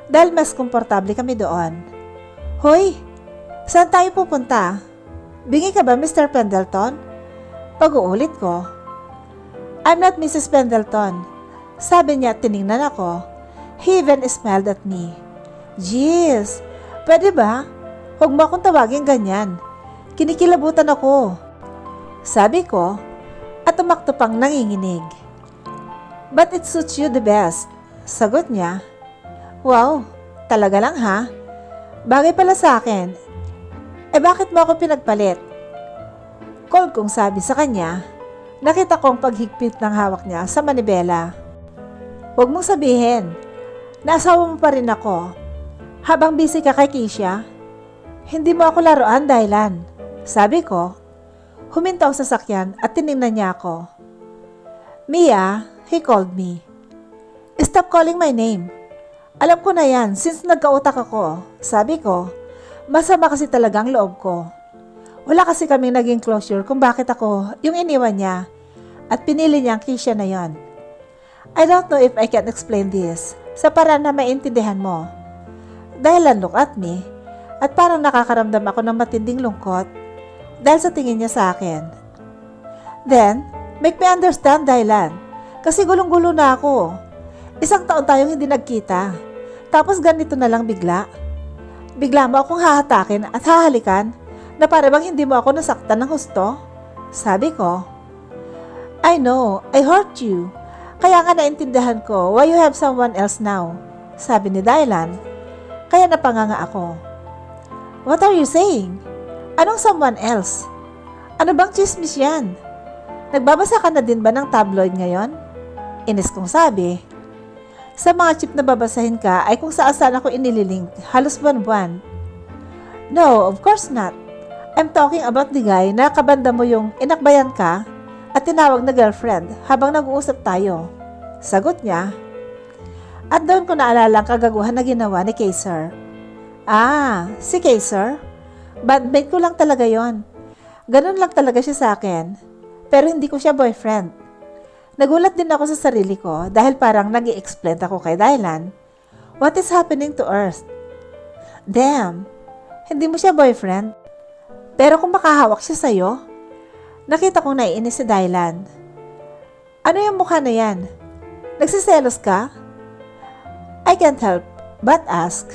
dahil mas komportable kami doon. Hoy, saan tayo pupunta? Bingi ka ba, Mr. Pendleton? Pag-uulit ko. I'm not Mrs. Pendleton. Sabi niya at tiningnan ako. He even smiled at me. Jeez, pwede ba? Huwag mo akong tawagin ganyan. Kinikilabutan ako. Sabi ko at umakto pang nanginginig. But it suits you the best. Sagot niya. Wow, talaga lang ha? Bagay pala sa akin. Bakit mo ako pinagpalit? Cold kong sabi sa kanya. Nakita kong paghigpit ng hawak niya sa manibela. Huwag mong sabihin, naasawa mo pa rin ako. Habang busy ka kay Keisha, hindi mo ako laruan, Dylan. Sabi ko, huminto sa sakyan at tinignan niya ako. Mia, he called me. Stop calling my name. Alam ko na yan since nagkautak ako. Sabi ko, masama kasi talagang loob ko. Wala kasi kaming naging closure kung bakit ako yung iniwan niya at pinili niya ang Keisha na yon. I don't know if I can explain this sa paraan na maintindihan mo. Dylan look at me at parang nakakaramdam ako ng matinding lungkot dahil sa tingin niya sa akin. Then, make me understand, Dylan, kasi gulong-gulo na ako. Isang taon tayong hindi nagkita. Tapos ganito na lang bigla. Bigla mo akong hahatakin at hahalikan na para bang hindi mo ako nasaktan ng husto. Sabi ko, I know, I hurt you. Kaya nga naintindihan ko why you have someone else now. Sabi ni Dylan. Kaya napanganga ako. What are you saying? Anong someone else? Ano bang chismis yan? Nagbabasa ka na din ba ng tabloid ngayon? Inis kong sabi. Sa mga chip na babasahin ka ay kung saan ako inililink, halos buwan-buwan. No, of course not. I'm talking about the guy na kabanda mo yung inakbayan ka at tinawag na girlfriend habang nag-uusap tayo. Sagot niya. At doon ko naalala ang kagaguhan na ginawa ni Kaiser. Ah, si Kaiser? Bandmate ko lang talaga yon. Ganun lang talaga siya sa akin. Pero hindi ko siya boyfriend. Nagulat din ako sa sarili ko dahil parang nag-i-explain ako kay Dylan. What is happening to Earth? Damn, hindi mo siya boyfriend? Pero kung makahawak siya sa'yo? Nakita kong naiinis si Dylan. Ano yung mukha na yan? Nagsiselos ka? I can't help but ask.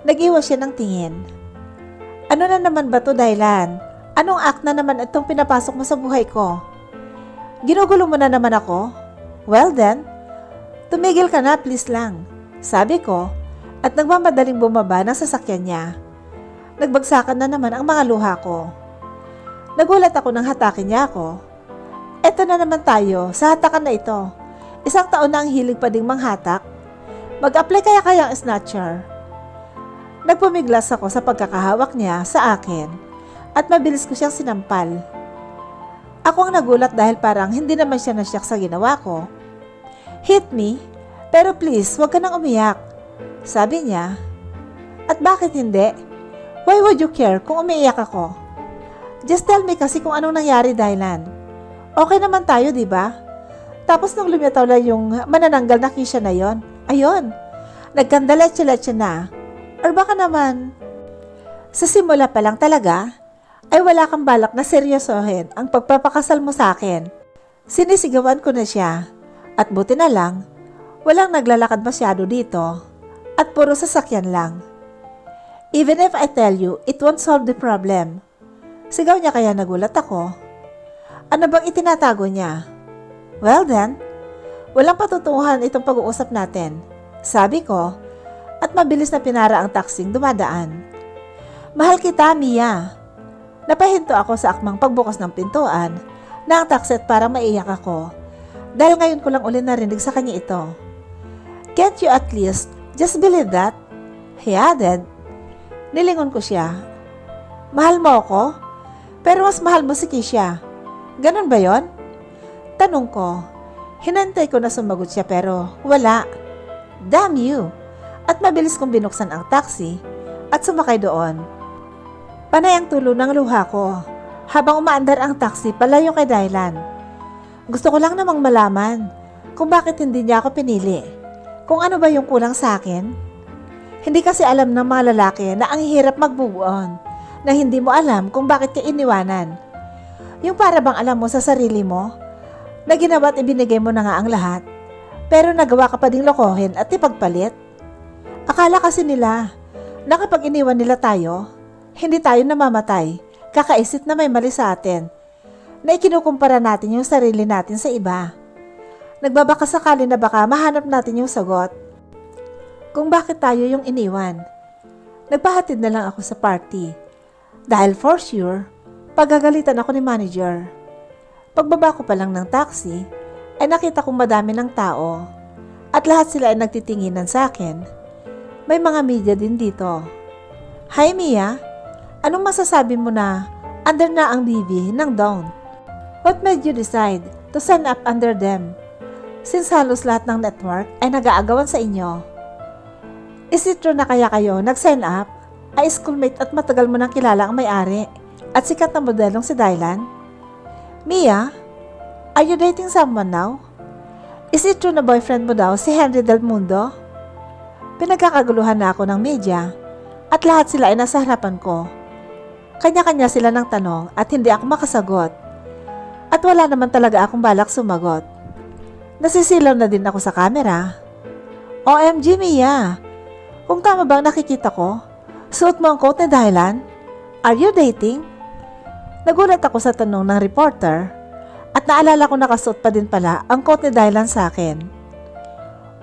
Nag-iwas siya ng tingin. Ano na naman ba to, Dylan? Anong act na naman itong pinapasok mo sa buhay ko? Ginugulo mo na naman ako? Well then, tumigil ka na please lang. Sabi ko at nagmamadaling bumaba ng sasakyan niya. Nagbagsakan na naman ang mga luha ko. Nagulat ako nang hatakin niya ako. Eto na naman tayo sa hatakan na ito. Isang taon na ang hilig pa ding manghatak. Mag-apply kaya ang snatcher. Nagpumiglas ako sa pagkakahawak niya sa akin at mabilis ko siyang sinampal. Ako ang nagulat dahil parang hindi naman siya nasyak sa ginawa ko. Hit me, pero please wag ka nang umiyak, sabi niya. At bakit hindi? Why would you care kung umiiyak ako? Just tell me kasi kung anong nangyari, Dylan. Okay naman tayo, di ba? Tapos nung lumitaw lang yung manananggal na Kisha na yon, ayun, nagkandaletse-letse na. Or baka naman, sa simula pa lang talaga, ay wala kang balak na seryosohin ang pagpapakasal mo sa akin. Sinisigawan ko na siya, at buti na lang, walang naglalakad masyado dito, at puro sasakyan lang. Even if I tell you, it won't solve the problem. Sigaw niya kaya nagulat ako. Ano bang itinatago niya? Well then, walang patutunguhan itong pag-uusap natin, sabi ko, at mabilis na pinara ang taksing dumadaan. Mahal kita, Mia. Napahinto ako sa akmang pagbukas ng pintuan na ang taksi at parang maiyak ako dahil ngayon ko lang uli narinig sa kanya ito. Can't you at least just believe that? He added. Nilingon ko siya. Mahal mo ako? Pero mas mahal mo si Kisha. Ganon ba yon? Tanong ko. Hinantay ko na sumagot siya pero wala. Damn you! At mabilis kong binuksan ang taxi at sumakay doon. Panay ang tulo ng luha ko habang umaandar ang taxi palayo kay Dylan. Gusto ko lang namang malaman kung bakit hindi niya ako pinili. Kung ano ba yung kulang sa akin. Hindi kasi alam ng mga lalaki na ang hirap mag-move on, na hindi mo alam kung bakit ka iniwanan. Yung para bang alam mo sa sarili mo, na ginawa at ibinigay mo na nga ang lahat, pero nagawa ka pa ding lokohin at ipagpalit. Akala kasi nila, na kapag iniwan nila tayo, hindi tayo namamatay, kakaisip na may mali sa atin, na ikinukumpara natin yung sarili natin sa iba. Nagbabaka sakali na baka mahanap natin yung sagot, kung bakit tayo yung iniwan. Nagpahatid na lang ako sa party, dahil for sure, pagagalitan ako ni manager. Pagbaba ko pa lang ng taxi, ay nakita kong madami ng tao at lahat sila ay nagtitinginan sa akin. May mga media din dito. Hi Mia, anong masasabi mo na under na ang BV ng Dawn? What made you decide to sign up under them? Since halos lahat ng network ay nag-aagawan sa inyo. Is it true na kaya kayo nag-sign up? Ay schoolmate at matagal mo nang kilala ang may-ari at sikat na modelong si Dylan? Mia, are you dating someone now? Is it true na boyfriend mo daw si Henry Del Mundo? Pinagkakaguluhan na ako ng media at lahat sila ay nasa harapan ko. Kanya-kanya sila ng tanong at hindi ako makasagot. At wala naman talaga akong balak sumagot. Nasisilaw na din ako sa camera. OMG Mia, kung tama bang nakikita ko, suot mo ang coat ni Dylan? Are you dating? Nagulat ako sa tanong ng reporter at naalala ko nakasuot pa din pala ang coat ni Dylan sa akin.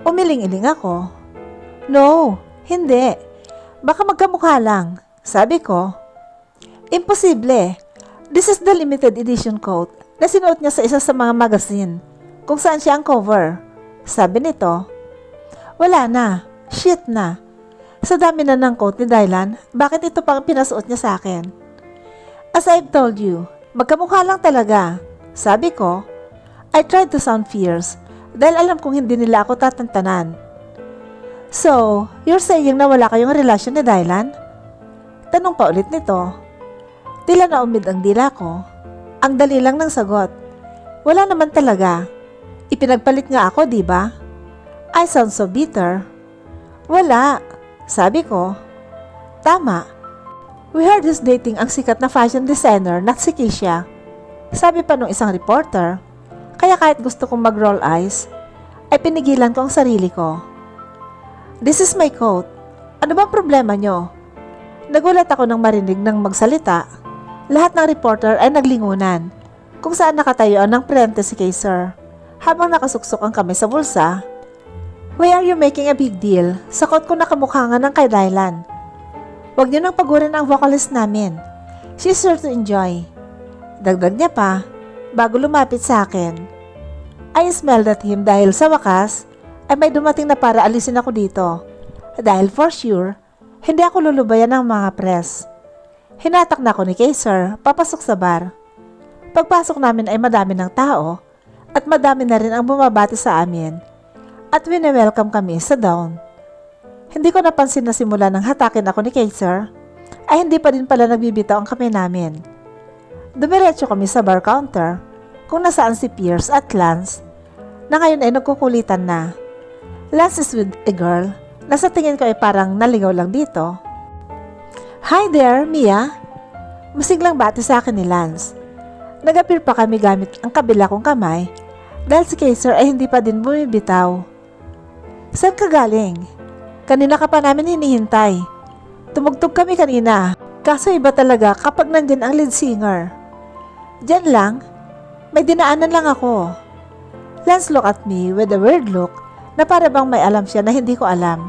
Umiling-iling ako. No, hindi. Baka magkamukha lang, sabi ko. Imposible. This is the limited edition coat na sinuot niya sa isa sa mga magazine kung saan siya ang cover, sabi nito. Wala na, shit na. Sa dami na ng coat ni Dylan, bakit ito pang pinasuot niya sa akin? As I've told you, magkamukha lang talaga. Sabi ko, I tried to sound fierce dahil alam kong hindi nila ako tatantanan. So, you're saying na wala kayong relasyon ni Dylan? Tanong pa ulit nito. Tila na umid ang dila ko. Ang dali lang ng sagot. Wala naman talaga. Ipinagpalit nga ako, di ba? I sound so bitter. Wala, sabi ko. Tama. We heard he's dating ang sikat na fashion designer na si Kisha. Sabi pa nung isang reporter, kaya kahit gusto kong mag-roll eyes, ay pinigilan ko ang sarili ko. This is my coat. Ano bang problema nyo? Nagulat ako nang marinig ng magsalita. Lahat ng reporter ay naglingunan, kung saan nakatayo ng parenthesis kay Sir, habang nakasuksok ang kamay sa bulsa. Why are you making a big deal sa coat ko na kamukha nga ng kay Dylan? Huwag niyo nang pagurin ang vocalist namin. She's sure to enjoy. Dagdag niya pa, bago lumapit sa akin. I smiled at him dahil sa wakas ay may dumating na para alisin ako dito. Dahil for sure, hindi ako lulubayan ng mga press. Hinatak na ako ni Kaiser papasok sa bar. Pagpasok namin ay madami ng tao at madami na rin ang bumabati sa amin at wini-welcome kami sa down. Hindi ko napansin na simula ng hatakin ako ni Kaiser ay hindi pa din pala nagbibitaw ang kamay namin. Dumiretso kami sa bar counter kung nasaan si Pierce at Lance na ngayon ay nagkukulitan na. Lance is with a girl na sa tingin ko ay parang naligaw lang dito. Hi there, Mia! Masiglang bati sa akin ni Lance. Nag-appear pa kami gamit ang kabila kong kamay dahil si Kaiser ay hindi pa din bumibitaw. Saan ka galing? Kanina ka pa namin hinihintay. Tumugtog kami kanina, kaso iba talaga kapag nandyan ang lead singer. Diyan lang, may dinaanan lang ako. Lance looked at me with a weird look na para bang may alam siya na hindi ko alam.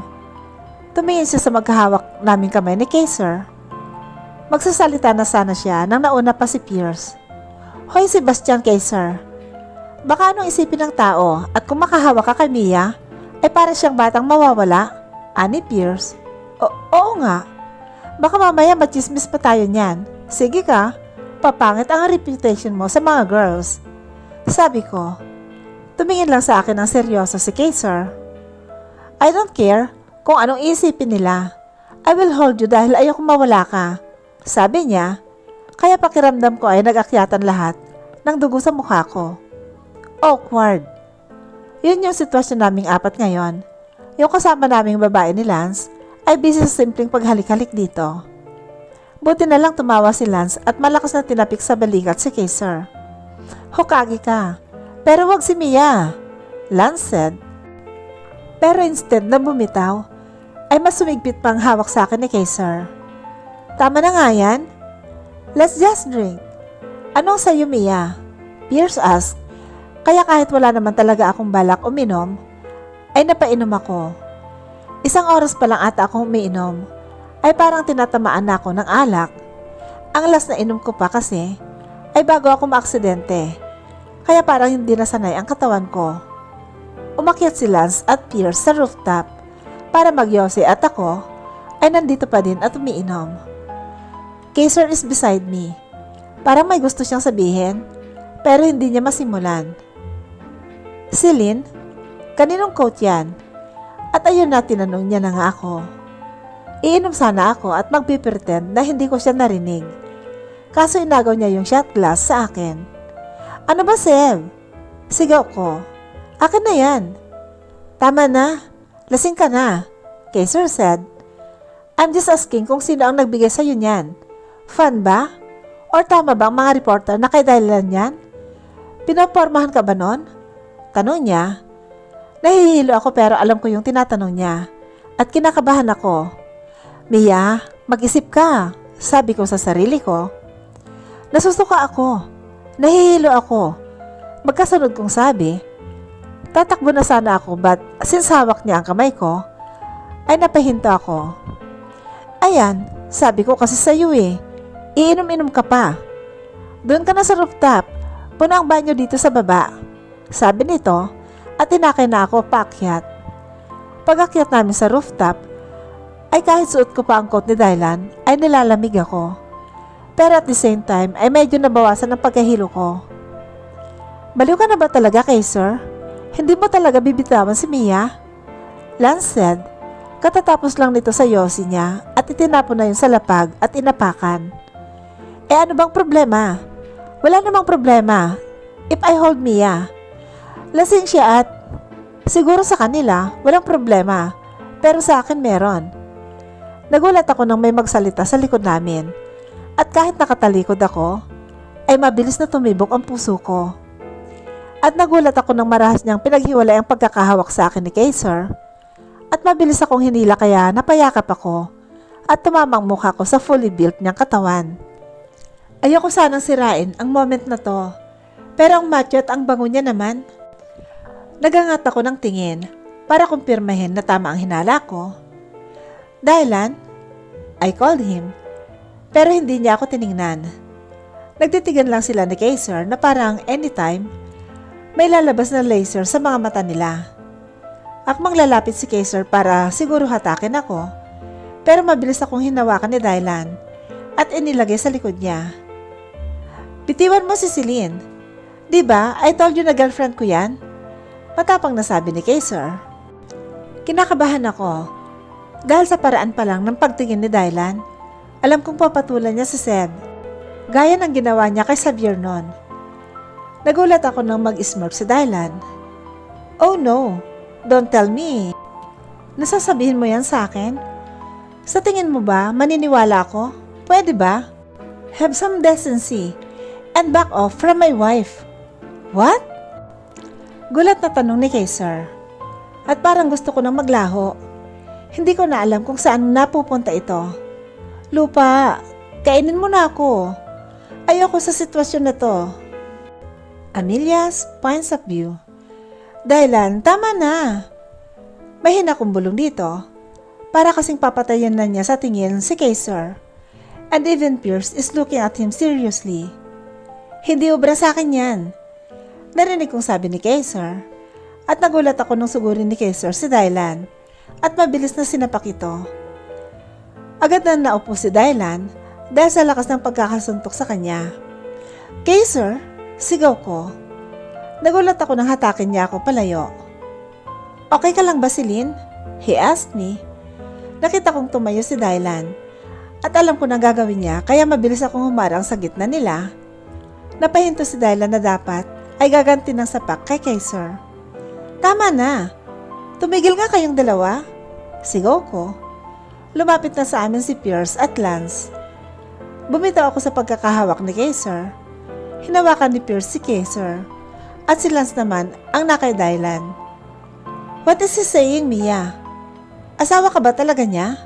Tumingin siya sa magkahawak naming kamay ni Kaiser. Magsasalita na sana siya nang nauna pa si Pierce. Hoy Sebastian Kaiser, baka anong isipin ng tao at kung makahawak ka kay Mia, ay para siyang batang mawawala? Ani Pierce. Oo nga. Baka mamaya machismis pa tayo niyan. Sige ka, papangit ang reputation mo sa mga girls. Sabi ko. Tumingin lang sa akin ang seryoso si Kaiser. I don't care kung anong isipin nila. I will hold you dahil ayoko mawala ka. Sabi niya, kaya pakiramdam ko ay nag-akyatan lahat ng dugo sa mukha ko. Awkward. Yun yung sitwasyon naming apat ngayon. Yung kasama naming babae ni Lance ay busy sa simpleng paghalik-halik dito. Buti na lang tumawa si Lance at malakas na tinapik sa balikat si Kaiser. Hokage ka, pero wag si Mia, Lance said. Pero instead na bumitaw, ay mas sumigpit pang hawak sa akin ni Kaiser. Tama na nga yan. Let's just drink. Anong sa'yo, Mia? Pierce asked. Kaya kahit wala naman talaga akong balak uminom, ay napainom ako. Isang oras pa lang ata akong umiinom, ay parang tinatamaan na ako ng alak. Ang last na inom ko pa kasi, ay bago ako maaksidente. Kaya parang hindi nasanay ang katawan ko. Umakyat si Lance at Pierce sa rooftop para magyose at ako ay nandito pa din at umiinom. Kaiser is beside me. Parang may gusto siyang sabihin, pero hindi niya masimulan. Celine, kaninong coat yan? At ayun na tinanong niya na nga ako. Iinom sana ako at magpipretend na hindi ko siya narinig. Kaso inagaw niya yung shot glass sa akin. Ano ba, Sev? Sigaw ko. Akin na yan. Tama na. Lasing ka na. Kaiser said. I'm just asking kung sino ang nagbigay sa'yo niyan. Fan ba? Or tama ba ang mga reporter na kay dahilan yan? Pinapormahan ka ba nun? Tanong niya. Nahihilo ako pero alam ko yung tinatanong niya. At kinakabahan ako. Mia, mag-isip ka. Sabi ko sa sarili ko. Nasusuka ako. Nahihilo ako. Magkasunod kong sabi. Tatakbo na sana ako but since hawak niya ang kamay ko, ay napahinto ako. Ayan, sabi ko kasi sa'yo eh. Iinom-inom ka pa. Doon ka na sa rooftop. Puno ang banyo dito sa baba. Sabi nito at tinakay na ako paakyat. Pag-akyat namin sa rooftop, ay kahit suot ko pa ang coat ni Dylan, ay nilalamig ako. Pero at the same time, ay medyo nabawasan ang pagkahilo ko. Baliw ka na ba talaga, Kaiser? Hindi mo talaga bibitawan si Mia? Lance said, katatapos lang nito sa yosi niya at itinapon na yun sa lapag at inapakan. Ano bang problema? Wala namang problema. If I hold Mia. Lasing siya at siguro sa kanila, walang problema. Pero sa akin meron. Nagulat ako nang may magsalita sa likod namin. At kahit nakatalikod ako, ay mabilis na tumibok ang puso ko. At nagulat ako nang marahas niyang pinaghiwalay ang pagkakahawak sa akin ni Kaiser. At mabilis akong hinila kaya napayakap ako at tumamang mukha ko sa fully built niyang katawan. Ayoko sanang sirain ang moment na to, pero ang macho at ang bango niya naman. Nagangat ako ng tingin para kumpirmahin na tama ang hinala ko. Dylan, I called him, pero hindi niya ako tiningnan. Nagtitigan lang sila ni Kaiser na parang anytime may lalabas na laser sa mga mata nila. Akmang lalapit si Kaiser para siguro hatakin ako, pero mabilis akong hinawakan ni Dylan at inilagay sa likod niya. Bitiwan mo si Celine. Diba, I told you na girlfriend ko yan? Matapang na sabi ni Kaiser. Kinakabahan ako dahil sa paraan pa lang ng pagtingin ni Dylan. Alam kong papatulan niya si Seb, gaya ng ginawa niya kay Xavier noon. Nagulat ako nang mag-smirk si Dylan. Oh no, don't tell me. Nasasabihin mo yan sa akin? Sa tingin mo ba maniniwala ako? Pwede ba? Have some decency and back off from my wife. What? Gulat na tanong ni Kaiser. At parang gusto ko nang maglaho. Hindi ko na alam kung saan napupunta ito. Lupa, kainin mo na ako. Ayoko sa sitwasyon na to. Amelia's Points of View. Dylan, tama na. Mahina kong bulong dito. Para kasing papatayan na niya sa tingin si Kaiser. And even Pierce is looking at him seriously. Hindi obra sa akin yan. Narinig kong sabi ni Kaiser. At nagulat ako nung sugurin ni Kaiser si Dylan. At mabilis na sinapak ito. Agad na naupo si Dylan dahil sa lakas ng pagkakasuntok sa kanya. Kaiser, sigaw ko. Nagulat ako nang hatakin niya ako palayo. Okay ka lang ba, Celine? He asked me. Nakita kong tumayo si Dylan. At alam ko na gagawin niya kaya mabilis akong humarang sa gitna nila. Napahinto si Dylan na dapat ay gaganti ng sapak kay Kaiser. Tama na. Tumigil nga kayong dalawa. Sigaw ko. Lumapit na sa amin si Pierce at Lance. Bumitaw ako sa pagkakahawak ni Kaiser. Hinawakan ni Pierce si Kaiser. At si Lance naman ang nakay Dylan. What is he saying, Mia? Asawa ka ba talaga niya?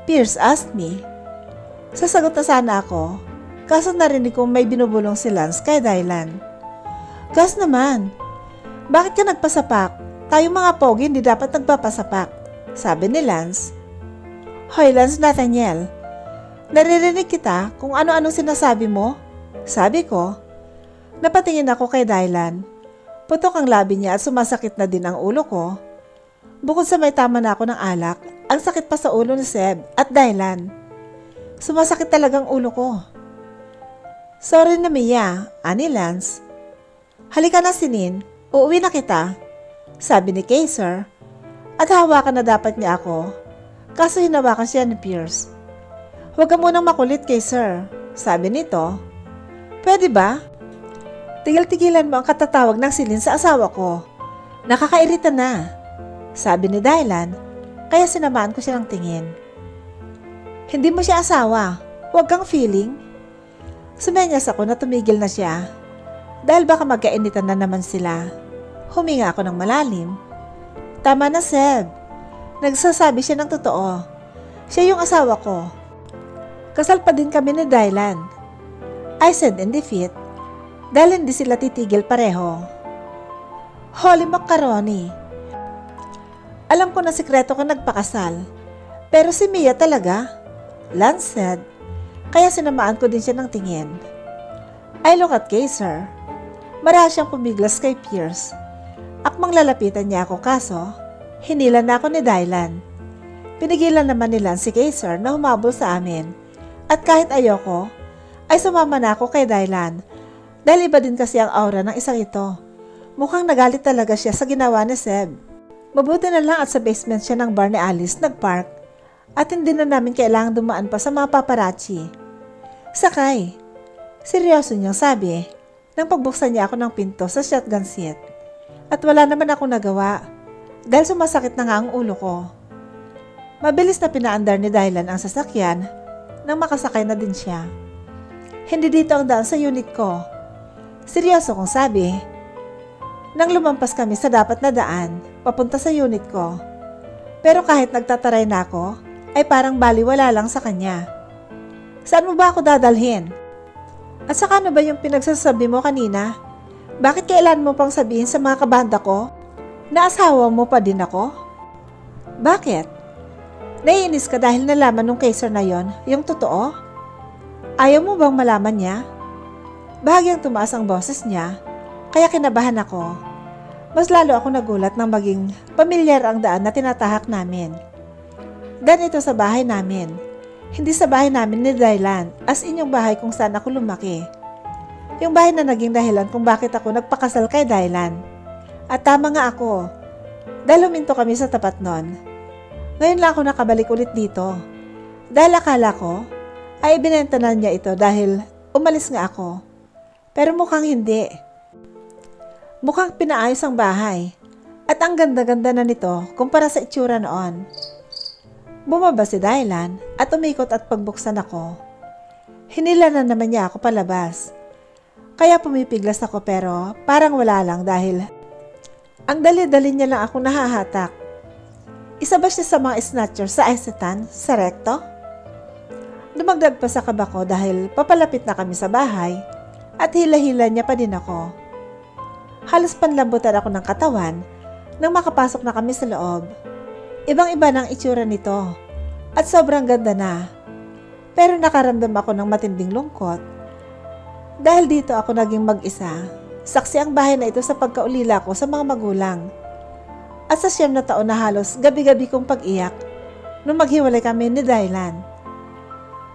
Pierce asked me. Sasagot na sana ako, kaso narinig kong may binubulong si Lance kay Dylan. Gas naman, bakit ka nagpasapak? Tayong mga pogi hindi dapat nagpapasapak, sabi ni Lance. Hoy Lance Nathaniel, naririnig kita kung ano-anong sinasabi mo, sabi ko. Napatingin ako kay Dylan. Putok ang labi niya at sumasakit na din ang ulo ko. Bukod sa may tama na ako ng alak, ang sakit pa sa ulo ni Seb at Dylan. Sumasakit talagang ulo ko. Sorry na Mia, ani Lance. Halika na Sinin, uuwi na kita, sabi ni Kaiser. At hawakan na dapat niya ako, kaso hinawakan siya ni Pierce. Huwag ka munang makulit Kaiser, sabi nito. Pwede ba? Tigil-tigilan mo ang katatawag ng Celine sa asawa ko. Nakakairita na, sabi ni Dylan, kaya sinamaan ko siya ng tingin. Hindi mo siya asawa, huwag kang feeling. Sumenyas ako na tumigil na siya, dahil baka magkainitan na naman sila. Huminga ako ng malalim. Tama na Seb, nagsasabi siya ng totoo. Siya yung asawa ko. Kasal pa din kami ni Dylan, I said in defeat. Dahil hindi sila titigil pareho. Holy macaroni. Alam ko na sikreto ko nagpakasal. Pero si Mia talaga, Lance said. Kaya sinamaan ko din siya ng tingin. I look at Kaiser. Marahas siyang pumiglas kay Pierce. Akmang lalapitan niya ako kaso, hinilan na ako ni Dylan. Pinigilan naman ni Lance si Kaiser na humabol sa amin. At kahit ayoko, ay sumama na ako kay Dylan. Dahil iba din kasi ang aura ng isang ito. Mukhang nagalit talaga siya sa ginawa ni Seb. Mabuti na lang at sa basement siya ng bar ni Alice nagpark at hindi na namin kailangang dumaan pa sa mga paparazzi. Sakay. Seryoso niyang sabi nang pagbuksan niya ako ng pinto sa shotgun seat. At wala naman akong nagawa dahil sumasakit na nga ang ulo ko. Mabilis na pinaandar ni Dylan ang sasakyan nang makasakay na din siya. Hindi dito ang daan sa unit ko. Seryoso kong sabi. Nang lumampas kami sa dapat na daan, papunta sa unit ko. Pero kahit nagtataray na ako, ay parang baliwala lang sa kanya. Saan mo ba ako dadalhin? At saka ano ba yung pinagsasabi mo kanina? Bakit kailan mo pang sabihin sa mga kabanda ko na asawa mo pa din ako? Bakit? Naiinis ka dahil nalaman nung Kaiser na yon, yung totoo? Ayaw mo bang malaman niya? Bahagyang tumaas ang boses niya, kaya kinabahan ako. Mas lalo ako nagulat nang maging pamilyar ang daan na tinatahak namin. Ganito sa bahay namin. Hindi sa bahay namin ni Dylan, as in yung bahay kung saan ako lumaki. Yung bahay na naging dahilan kung bakit ako nagpakasal kay Dylan. At tama nga ako, dahil huminto kami sa tapat nun. Ngayon lang ako nakabalik ulit dito. Dahil akala ko, ay ibinenta na niya ito dahil umalis nga ako. Pero mukhang hindi. Mukhang pinaayos ang bahay. At ang ganda-ganda na nito kumpara sa itsura noon. Bumaba si Dylan at umikot at pagbuksan ako. Hinila na naman niya ako palabas. Kaya pumipiglas ako pero parang wala lang dahil ang dali-dali niya lang ako nahahatak. Isa ba siya sa mga snatcher sa Isetan, sa rekto? Dumagdag pa sa kaba ko dahil papalapit na kami sa bahay at hila-hila niya pa din ako. Halos panlambutan ako ng katawan nang makapasok na kami sa loob. Ibang-iba ng itsura nito at sobrang ganda na. Pero nakaramdam ako ng matinding lungkot. Dahil dito ako naging mag-isa. Saksi ang bahay na ito sa pagkaulila ko sa mga magulang. At sa 9 na taon na halos gabi-gabi kong pag-iyak nung maghiwalay kami ni Dylan.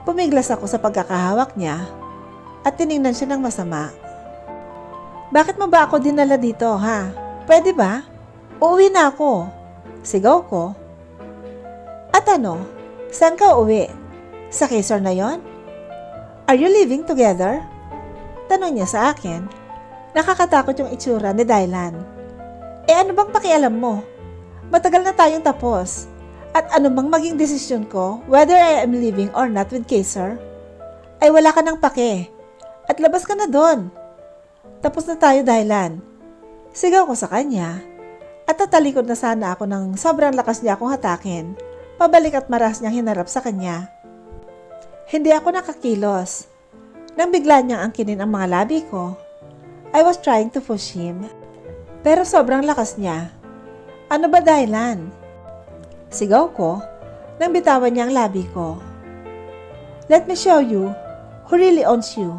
Pumiglas ako sa pagkakahawak niya at tiningnan siya ng masama. Bakit mo ba ako dinala dito, ha? Pwede ba? Uuwi na ako. Sigaw ko. At ano? Saan ka uwi? Sa Quezon na yon? Are you living together? Tanong niya sa akin. Nakakatakot yung itsura ni Dylan. Ano bang pakialam mo? Matagal na tayong tapos. At ano bang maging desisyon ko whether I am living or not with Kaiser? Ay wala ka ng pake. At labas ka na doon. Tapos na tayo, Dylan. Sigaw ko sa kanya. At tatalikod na sana ako nang sobrang lakas niya akong hatakin. Pabalik at maras niyang hinarap sa kanya. Hindi ako nakakilos. Nang bigla niyang angkinin ang mga labi ko, I was trying to push him. Pero sobrang lakas niya. Ano ba, Dylan? Sigaw ko nang bitawan niya ang labi ko. Let me show you who really owns you.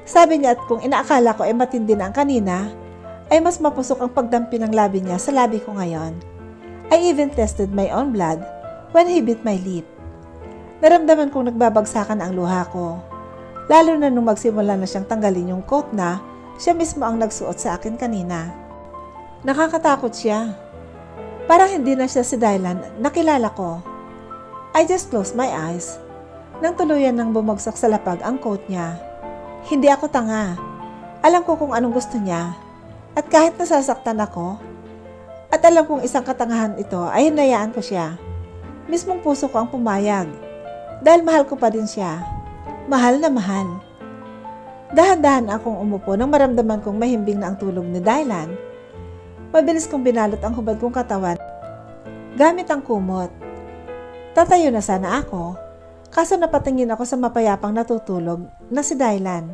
Sabi niya at kung inaakala ko ay matindi na ang kanina, ay mas mapusok ang pagdampi ng labi niya sa labi ko ngayon. I even tested my own blood when he bit my lip. Naramdaman kong nagbabagsakan ang luha ko. Lalo na nung magsimula na siyang tanggalin yung coat na siya mismo ang nagsuot sa akin kanina. Nakakatakot siya. Parang hindi na siya si Dylan na kilala ko. I just closed my eyes nang tuluyan nang bumagsak sa lapag ang coat niya. Hindi ako tanga. Alam ko kung anong gusto niya. At kahit nasasaktan ako, at alam kong isang katangahan ito ay hinayaan ko siya. Mismong puso ko ang pumayag. Dahil mahal ko pa din siya. Mahal na mahal. Dahan-dahan akong umupo nang maramdaman kong mahimbing na ang tulog ni Dylan. Mabilis kong binalot ang hubad kong katawan gamit ang kumot. Tatayo na sana ako, kaso napatingin ako sa mapayapang natutulog na si Dylan.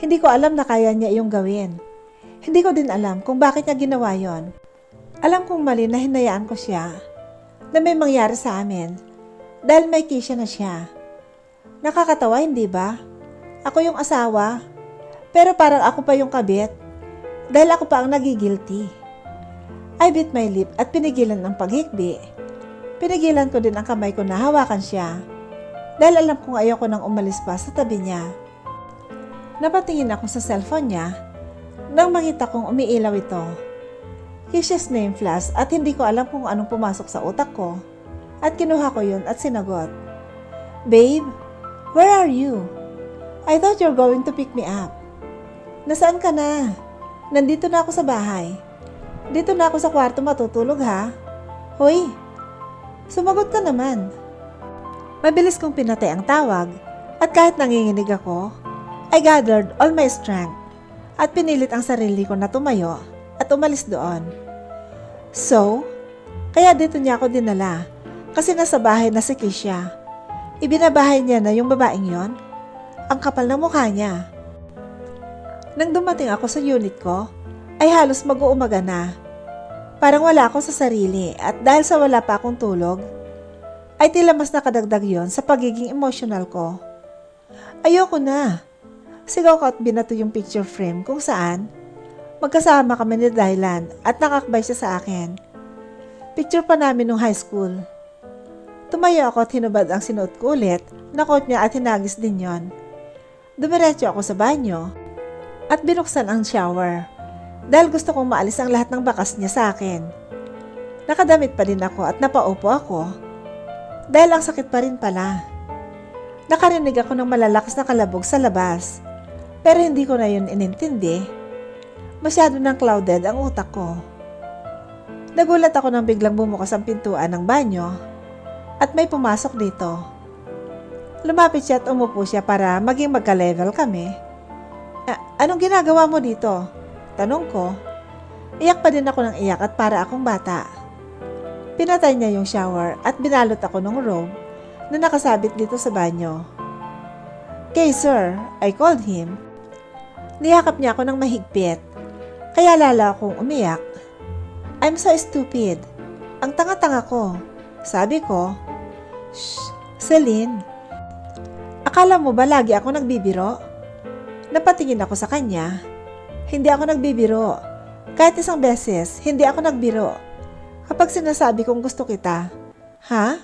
Hindi ko alam na kaya niya iyong gawin. Hindi ko din alam kung bakit niya ginawa yon. Alam kong mali na hinayaan ko siya na may mangyari sa amin dahil may kisya na siya. Nakakatawa, hindi ba? Ako yung asawa, pero parang ako pa yung kabit dahil ako pa ang nagigilty. I bit my lip at pinigilan ang paghikbi. Pinigilan ko din ang kamay ko na hawakan siya dahil alam kong ayoko nang umalis pa sa tabi niya. Napatingin ako sa cellphone niya nang makita kong umiilaw ito. His name flash at hindi ko alam kung anong pumasok sa utak ko at kinuha ko yun at sinagot. Babe, where are you? I thought you're going to pick me up. Nasaan ka na? Nandito na ako sa bahay. Dito na ako sa kwarto matutulog ha. Hoy, sumagot ka naman. Mabilis kong pinatay ang tawag at kahit nanginginig ako, I gathered all my strength at pinilit ang sarili ko na tumayo at umalis doon. So, kaya dito niya ako dinala kasi nasa bahay na si Keisha. Ibinabahay niya na yung babaeng yon. Ang kapal ng mukha niya. Nang dumating ako sa unit ko, ay halos mag-uumaga na. Parang wala ako sa sarili at dahil sa wala pa akong tulog, ay tila mas nakadagdag yon sa pagiging emotional ko. Ayoko na. Sigaw ko at binato yung picture frame kung saan magkasama kami ni Dylan at nakakbay siya sa akin. Picture pa namin nung high school. Tumayo ako at hinubad ang sinuot ko ulit na coat niya at hinagis din yon. Dumiretso ako sa banyo at binuksan ang shower dahil gusto kong maalis ang lahat ng bakas niya sa akin. Nakadamit pa din ako at napaupo ako dahil ang sakit pa rin pala. Nakarinig ako ng malalakas na kalabog sa labas pero hindi ko na yun inintindi. Masyado nang clouded ang utak ko. Nagulat ako nang biglang bumukas ang pintuan ng banyo at may pumasok dito. Lumapit siya at umupo siya para maging magka-level kami. Anong ginagawa mo dito? Tanong ko. Iyak pa din ako ng iyak at para akong bata. Pinatay niya yung shower at binalot ako ng robe na nakasabit dito sa banyo. "Okay, sir," I called him. Niyakap niya ako ng mahigpit, kaya lala akong umiyak. "I'm so stupid. Ang tanga-tanga ko." Sabi ko. "Shh, Celine. Akala mo ba lagi ako nagbibiro?" Napatingin ako sa kanya. "Hindi ako nagbibiro. Kahit isang beses, hindi ako nagbiro. Kapag sinasabi kong gusto kita." "Ha?